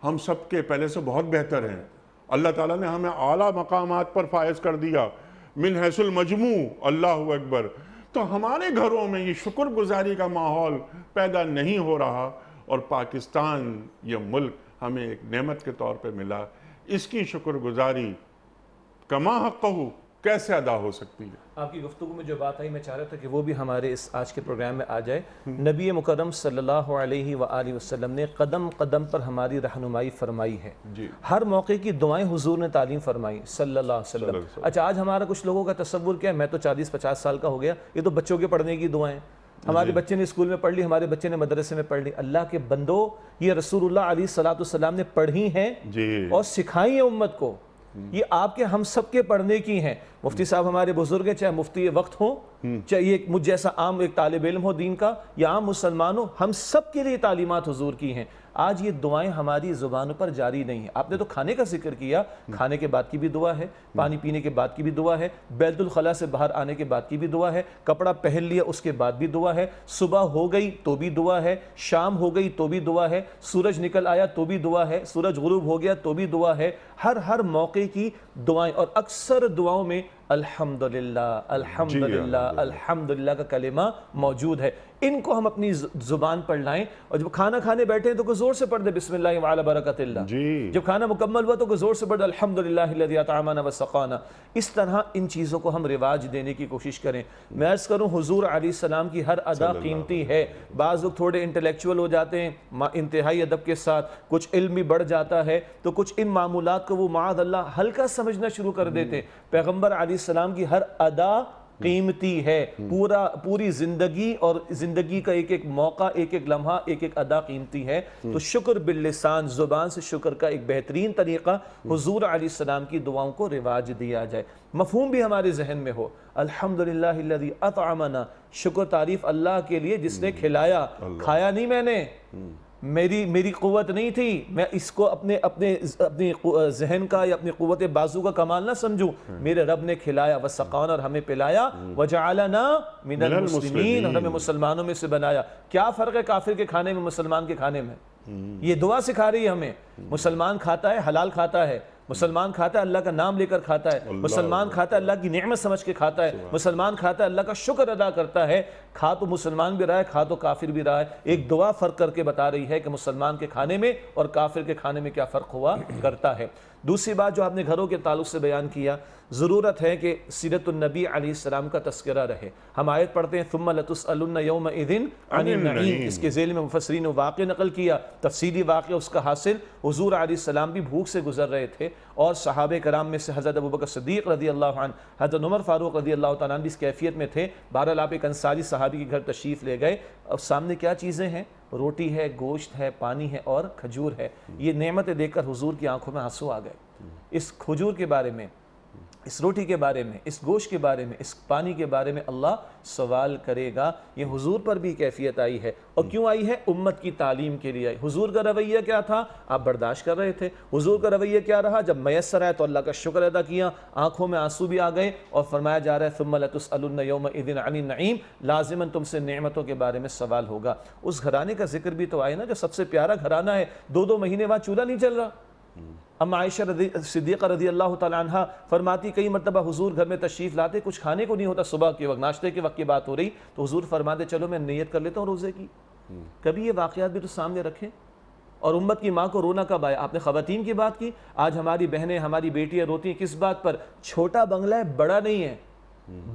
ہم سب کے پہلے سے بہت بہتر ہیں، اللہ تعالیٰ نے ہمیں اعلیٰ مقامات پر فائز کر دیا، من حیث المجموع، اللہ اکبر۔ تو ہمارے گھروں میں یہ شکر گزاری کا ماحول پیدا نہیں ہو رہا، اور پاکستان یہ ملک ہمیں ایک نعمت کے طور پہ ملا، اس کی شکر گزاری کما حقہ کیسے ادا ہو سکتی ہے؟ آپ کی گفتگو میں جو بات آئی میں چاہ رہا تھا کہ وہ بھی ہمارے اس آج کے پروگرام میں آ جائے۔ نبی مکرم صلی اللہ علیہ وآلہ وسلم نے قدم قدم پر ہماری رہنمائی فرمائی ہے، ہر موقع کی دعائیں حضور نے تعلیم فرمائی صلی اللہ علیہ وسلم۔ اچھا آج ہمارا کچھ لوگوں کا تصور کیا ہے، میں تو 40-50 سال کا ہو گیا، یہ تو بچوں کے پڑھنے کی دعائیں، ہمارے بچے نے اسکول میں پڑھ لی، ہمارے بچے نے مدرسے میں پڑھ لی۔ اللہ کے بندو، یہ رسول اللہ علیہ الصلوۃ والسلام نے پڑھی ہیں اور سکھائی ہیں امت کو، یہ آپ کے ہم سب کے پڑھنے کی ہیں۔ مفتی صاحب ہمارے بزرگ ہیں، چاہے مفتی وقت ہوں، چاہے یہ مجھ جیسا عام ایک طالب علم ہو دین کا یا عام مسلمان ہو، ہم سب کے لیے تعلیمات حضور کی ہیں۔ آج یہ دعائیں ہماری زبانوں پر جاری نہیں ہیں۔ آپ نے تو کھانے کا ذکر کیا، کھانے کے بعد کی بھی دعا ہے، پانی پینے کے بعد کی بھی دعا ہے، بیت الخلاء سے باہر آنے کے بعد کی بھی دعا ہے، کپڑا پہن لیا اس کے بعد بھی دعا ہے، صبح ہو گئی تو بھی دعا ہے، شام ہو گئی تو بھی دعا ہے، سورج نکل آیا تو بھی دعا ہے، سورج غروب ہو گیا تو بھی دعا ہے، ہر موقع کی دعائیں، اور اکثر دعاؤں میں الحمدللہ الحمدللہ الحمدللہ کا کلمہ موجود ہے۔ ان کو ہم اپنی زبان پر لائیں، اور جب کھانا کھانے بیٹھے ہیں تو کوئی زور سے پڑھ دے بسم اللہ وعلی برکت اللہ، جب کھانا مکمل ہوا تو کوئی زور سے پڑھ دے الحمدللہ الذی اطعمنا وسقانا۔ اس طرح ان چیزوں کو ہم رواج دینے کی کوشش کریں۔ میں عرض کروں حضور علیہ السلام کی ہر ادا قیمتی ہے۔ بعض لوگ تھوڑے انٹلیکچول ہو جاتے ہیں انتہائی ادب کے ساتھ، کچھ علم بھی بڑھ جاتا ہے تو کچھ ان معمولات کو وہ معاذ اللہ ہلکا سمجھنا شروع کر دیتے۔ پیغمبر علیہ السلام کی ہر ادا قیمتی ہے، پوری زندگی اور زندگی کا ایک ایک موقع، ایک ایک لمحہ، ایک ایک ادا قیمتی ہے۔ تو شکر باللسان، زبان سے شکر کا ایک بہترین طریقہ حضور علیہ السلام کی دعاؤں کو رواج دیا جائے، مفہوم بھی ہمارے ذہن میں ہو۔ الحمدللہ الذی اطعمنا، شکر تعریف اللہ کے لیے جس نے کھلایا، کھایا نہیں میں نے، میری قوت نہیں تھی، میں اس کو اپنے ذہن کا یا اپنی قوت بازو کا کمال نہ سمجھوں، میرے رب نے کھلایا، وسقانا، اور ہمیں پلایا، وجعلنا من المسلمین، اور ہمیں مسلمانوں میں سے بنایا۔ کیا فرق ہے کافر کے کھانے میں مسلمان کے کھانے میں؟ یہ دعا سکھا رہی ہے ہمیں۔ مسلمان کھاتا ہے حلال کھاتا ہے، مسلمان کھاتا ہے اللہ کا نام لے کر کھاتا ہے، مسلمان کھاتا ہے اللہ کی نعمت سمجھ کے کھاتا ہے، مسلمان کھاتا ہے اللہ کا شکر ادا کرتا ہے۔ کھا تو مسلمان بھی رہا ہے، کھا تو کافر بھی رہا ہے۔ ایک دعا فرق کر کے بتا رہی ہے کہ مسلمان کے کھانے میں اور کافر کے کھانے میں کیا فرق ہوا کرتا ہے۔ دوسری بات جو آپ نے گھروں کے تعلق سے بیان کیا، ضرورت ہے کہ سیرت النبی علیہ السلام کا تذکرہ رہے۔ ہم آیت پڑھتے ہیں ثم لتسألن یومئذ عن النعیم، اس کے ذیل میں مفسرین نے واقع نقل کیا، تفصیلی واقعہ اس کا حاصل، حضور علیہ السلام بھی بھوک سے گزر رہے تھے، اور صحابہ کرام میں سے حضرت ابوبکر صدیق رضی اللہ عنہ، حضرت عمر فاروق رضی اللہ تعالیٰ عنہ بھی اس کیفیت میں تھے۔ بہرحال آپ ایک انصاری صحابی کے گھر تشریف لے گئے، اور سامنے کیا چیزیں ہیں؟ روٹی ہے، گوشت ہے، پانی ہے اور کھجور ہے۔ یہ نعمتیں دیکھ کر حضور کی آنکھوں میں آنسو آ گئے۔ اس کھجور کے بارے میں، اس روٹی کے بارے میں، اس گوشت کے بارے میں، اس پانی کے بارے میں اللہ سوال کرے گا۔ یہ حضور پر بھی کیفیت آئی ہے، اور کیوں آئی ہے؟ امت کی تعلیم کے لیے آئی۔ حضور کا رویہ کیا تھا؟ آپ برداشت کر رہے تھے۔ حضور کا رویہ کیا رہا؟ جب میسر آئے تو اللہ کا شکر ادا کیا، آنکھوں میں آنسو بھی آ گئے، اور فرمایا جا رہا ہے ثم لتسألن یومئذ عن النعیم، لازماً تم سے نعمتوں کے بارے میں سوال ہوگا۔ اس گھرانے کا ذکر بھی تو آئے نا جو سب سے پیارا گھرانہ ہے، 2 مہینے بعد چولہا نہیں چل رہا۔ اما عائشہ صدیقہ رضی اللہ تعالیٰ عنہ فرماتی کئی مرتبہ حضور گھر میں تشریف لاتے، کچھ کھانے کو نہیں ہوتا، صبح کے وقت ناشتے کے وقت کی بات ہو رہی تو حضور فرماتے چلو میں نیت کر لیتا ہوں روزے کی۔ کبھی یہ واقعات بھی تو سامنے رکھیں۔ اور امت کی ماں کو رونا کب آیا؟ آپ نے خواتین کی بات کی، آج ہماری بہنیں، ہماری بیٹیاں روتی ہیں کس بات پر؟ چھوٹا بنگلہ ہے، بڑا نہیں ہے۔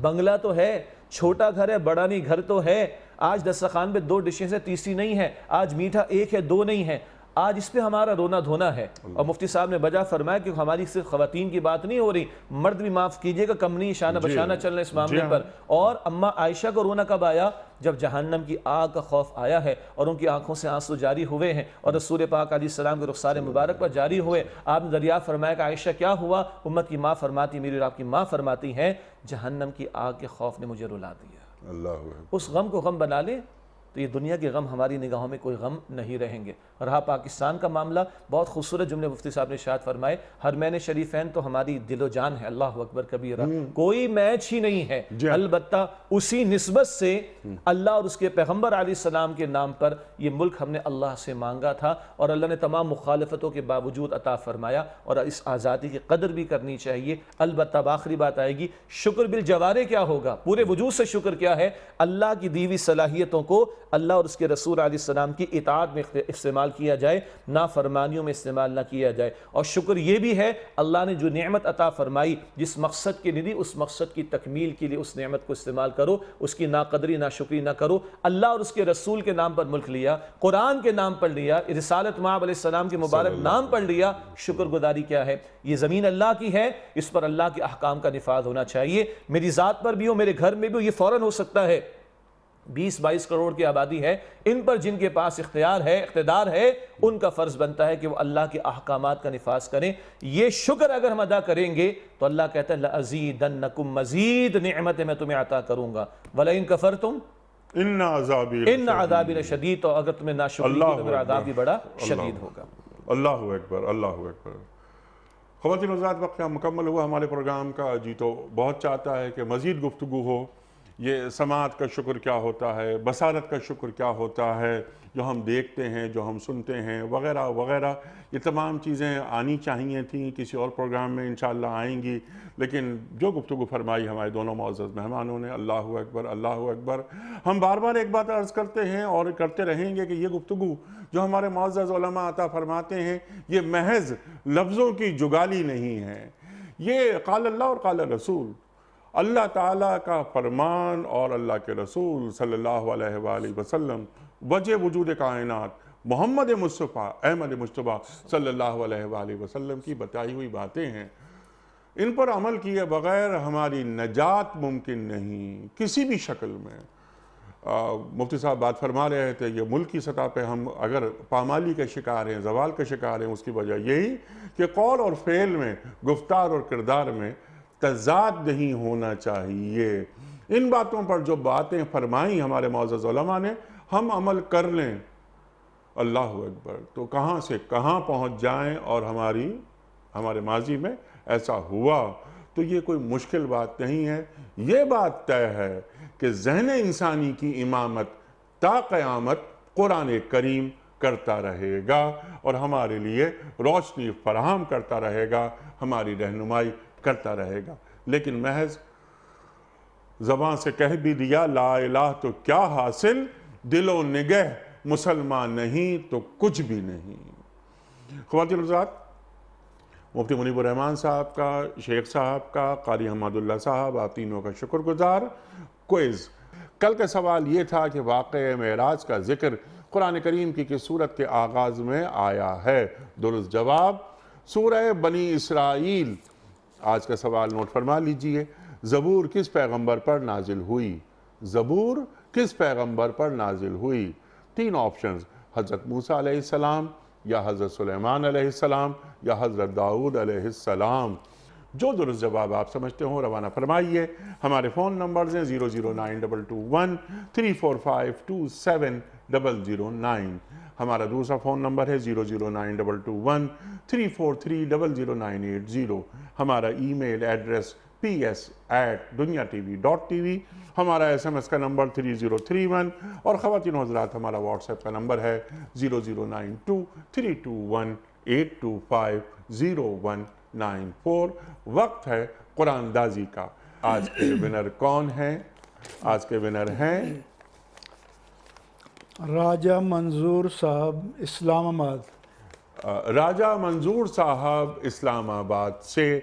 بنگلہ تو ہے، چھوٹا گھر ہے، بڑا نہیں، گھر تو ہے۔ آج دسترخوان پہ 2 ڈشز ہیں، تیسری نہیں ہے۔ آج میٹھا 1 ہے، 2 نہیں ہے۔ آج اس پہ ہمارا رونا دھونا ہے۔ اور مفتی صاحب نے بجا فرمایا کہ ہماری صرف خواتین کی بات نہیں ہو رہی، مرد بھی معاف کیجئے گا، کم نہیں، شانہ بشانہ چل رہے اس معاملے پر۔ اور اما عائشہ کو رونا کب آیا؟ جب جہنم کی آگ کا خوف آیا ہے اور ان کی آنکھوں سے آنسو جاری ہوئے ہیں، اور رسول پاک علیہ السلام کے رخسار مبارک پر جاری ہوئے۔ آپ نے دریافت فرمایا کہ عائشہ کیا ہوا؟ امت کی ماں فرماتی، میری اور آپ کی ماں فرماتی ہیں جہنم کی آگ کے خوف نے مجھے رلا دیا۔ اللہ اس غم کو غم بنا لے تو یہ دنیا کے غم ہماری نگاہوں میں کوئی غم نہیں رہیں گے۔ رہا پاکستان کا معاملہ، بہت خوبصورت جملے مفتی صاحب نے ارشاد فرمائے، حرمین شریفین تو ہماری دل و جان ہے، اللہ اکبر کبیرہ، کوئی میچ ہی نہیں ہے، البتہ اسی نسبت سے اللہ اور اس کے پیغمبر علیہ السلام کے نام پر یہ ملک ہم نے اللہ سے مانگا تھا، اور اللہ نے تمام مخالفتوں کے باوجود عطا فرمایا، اور اس آزادی کی قدر بھی کرنی چاہیے۔ البتہ آخری بات آئے گی، شکر بالجوارے کیا ہوگا، پورے وجود سے شکر کیا ہے؟ اللہ کی دی ہوئی صلاحیتوں کو اللہ اور اس کے رسول علیہ السلام کی اطاعت میں استعمال کیا جائے، نافرمانیوں میں استعمال نہ کیا جائے۔ اور شکر یہ بھی ہے اللہ نے جو نعمت عطا فرمائی، جس مقصد کے لیے دی، اس مقصد کی تکمیل کے لیے اس نعمت کو استعمال کرو، اس کی ناقدری ناشکری نہ کرو۔ اللہ اور اس کے رسول کے نام پر ملک لیا، قرآن کے نام پر لیا، رسالت مآب علیہ السلام کے مبارک نام پر لیا، شکر گزاری کیا ہے؟ یہ زمین اللہ کی ہے، اس پر اللہ کے احکام کا نفاذ ہونا چاہیے، میری ذات پر بھی ہو، میرے گھر میں بھی ہو، یہ فوراً ہو سکتا ہے۔ 20-22 کروڑ کی آبادی ہے، ان پر جن کے پاس اختیار ہے، اقتدار ہے، ان کا فرض بنتا ہے کہ وہ اللہ کے احکامات کا نفاذ کریں۔ یہ شکر اگر ہم ادا کریں گے تو اللہ کہتا ہے لَأَزِيدَنَّكُمْ، مزید نعمتیں میں تمہیں عطا کروں گا، وَلَئِن كَفَرْتُمْ ان عذابی لشدید، تو اگر تمہیں ناشکری کی تو میرا عذاب بھی بڑا شدید ہوگا۔ اللہ اکبر، اللہ اکبر۔ خواتین و حضرات، وقت مکمل ہوا ہمارے پروگرام کا، جی تو بہت چاہتا ہے کہ مزید گفتگو ہو، یہ سماعت کا شکر کیا ہوتا ہے، بصارت کا شکر کیا ہوتا ہے، جو ہم دیکھتے ہیں، جو ہم سنتے ہیں، وغیرہ وغیرہ، یہ تمام چیزیں آنی چاہیے تھیں، کسی اور پروگرام میں انشاءاللہ آئیں گی، لیکن جو گفتگو فرمائی ہمارے دونوں معزز مہمانوں نے، اللہ اکبر، اللہ اکبر۔ ہم بار بار ایک بات عرض کرتے ہیں اور کرتے رہیں گے کہ یہ گفتگو جو ہمارے معزز علماء عطا فرماتے ہیں، یہ محض لفظوں کی جگالی نہیں ہے، یہ قال اللہ اور قال رسول، اللہ تعالیٰ کا فرمان اور اللہ کے رسول صلی اللہ علیہ وآلہ وسلم، وجہ وجود کائنات محمد مصطفیٰ احمد مجتبیٰ صلی اللہ علیہ وآلہ وسلم کی بتائی ہوئی باتیں ہیں، ان پر عمل کیے بغیر ہماری نجات ممکن نہیں کسی بھی شکل میں۔ مفتی صاحب بات فرما رہے تھے، یہ ملک کی سطح پہ ہم اگر پامالی کے شکار ہیں، زوال کے شکار ہیں، اس کی وجہ یہی کہ قول اور فعل میں، گفتار اور کردار میں تضاد نہیں ہونا چاہیے۔ ان باتوں پر جو باتیں فرمائیں ہمارے معزز علماء نے، ہم عمل کر لیں، اللہ اکبر، تو کہاں سے کہاں پہنچ جائیں، اور ہمارے ماضی میں ایسا ہوا، تو یہ کوئی مشکل بات نہیں ہے۔ یہ بات طے ہے کہ ذہن انسانی کی امامت تا قیامت قرآن کریم کرتا رہے گا، اور ہمارے لیے روشنی فراہم کرتا رہے گا، ہماری رہنمائی کرتا رہے گا۔ لیکن محض زبان سے کہہ بھی دیا لا الہ تو کیا حاصل، دل و نگہ مسلمان نہیں تو کچھ بھی نہیں۔ خواتین و حضرات، مفتی منیب الرحمان صاحب کا، شیخ صاحب کا، قاری حماد اللہ صاحب، آپ تینوں کا شکر گزار۔ کوئز کل کا سوال یہ تھا کہ واقعہ معراج کا ذکر قرآن کریم کی کس سورت کے آغاز میں آیا ہے؟ درست جواب سورہ بنی اسرائیل۔ آج کا سوال نوٹ فرما لیجئے، زبور کس پیغمبر پر نازل ہوئی؟ زبور کس پیغمبر پر نازل ہوئی؟ 3 آپشنز، حضرت موسیٰ علیہ السلام، یا حضرت سلیمان علیہ السلام، یا حضرت داؤد علیہ السلام۔ جو درست جواب آپ سمجھتے ہوں روانہ فرمائیے۔ ہمارے فون نمبرز ہیں 00922 345 27009، ہمارا دوسرا فون نمبر ہے 00922 343 00980، ہمارا ای میل ایڈریس ps@dunyatv.tv، ہمارا SMS کا نمبر 3031، اور خواتین و حضرات ہمارا واٹس ایپ کا نمبر ہے 0092 321 825 0194۔ وقت ہے قرآن دازی کا۔ آج کے ونر کون ہیں؟ آج کے ونر ہیں راجہ منظور صاحب اسلام آباد۔ راجہ منظور صاحب اسلام آباد سے۔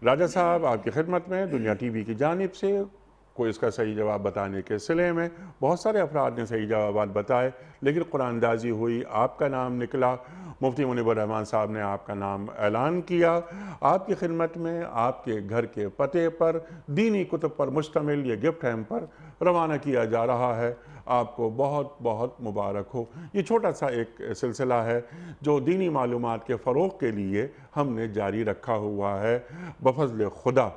راجہ صاحب آپ کی خدمت میں دنیا ٹی وی کی جانب سے کوئی اس کا صحیح جواب بتانے کے سلے میں بہت سارے افراد نے صحیح جوابات بتائے، لیکن قرآن دازی ہوئی، آپ کا نام نکلا، مفتی منیب الرحمان صاحب نے آپ کا نام اعلان کیا۔ آپ کی خدمت میں آپ کے گھر کے پتے پر دینی کتب پر مشتمل یہ گفٹ ہیمپر روانہ کیا جا رہا ہے۔ آپ کو بہت بہت مبارک ہو۔ یہ چھوٹا سا ایک سلسلہ ہے جو دینی معلومات کے فروغ کے لیے ہم نے جاری رکھا ہوا ہے۔ بفضل خدا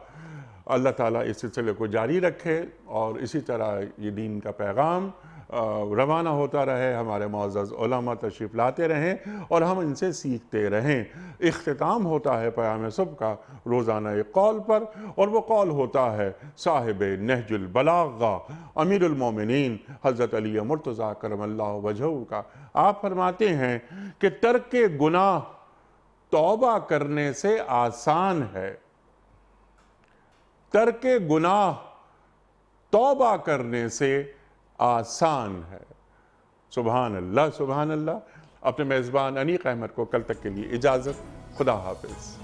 اللہ تعالیٰ اس سلسلے کو جاری رکھے، اور اسی طرح یہ دین کا پیغام روانہ ہوتا رہے، ہمارے معزز علماء تشریف لاتے رہیں اور ہم ان سے سیکھتے رہیں۔ اختتام ہوتا ہے پیام صبح کا روزانہ ایک قول پر، اور وہ قول ہوتا ہے صاحب نہج البلاغہ امیر المومنین حضرت علی مرتضیٰ کرم اللہ وجہہ کا۔ آپ فرماتے ہیں کہ ترک گناہ توبہ کرنے سے آسان ہے، ترک گناہ توبہ کرنے سے آسان ہے۔ سبحان اللہ سبحان اللہ۔ اپنے میزبان انیق احمد کو کل تک کے لیے اجازت، خدا حافظ۔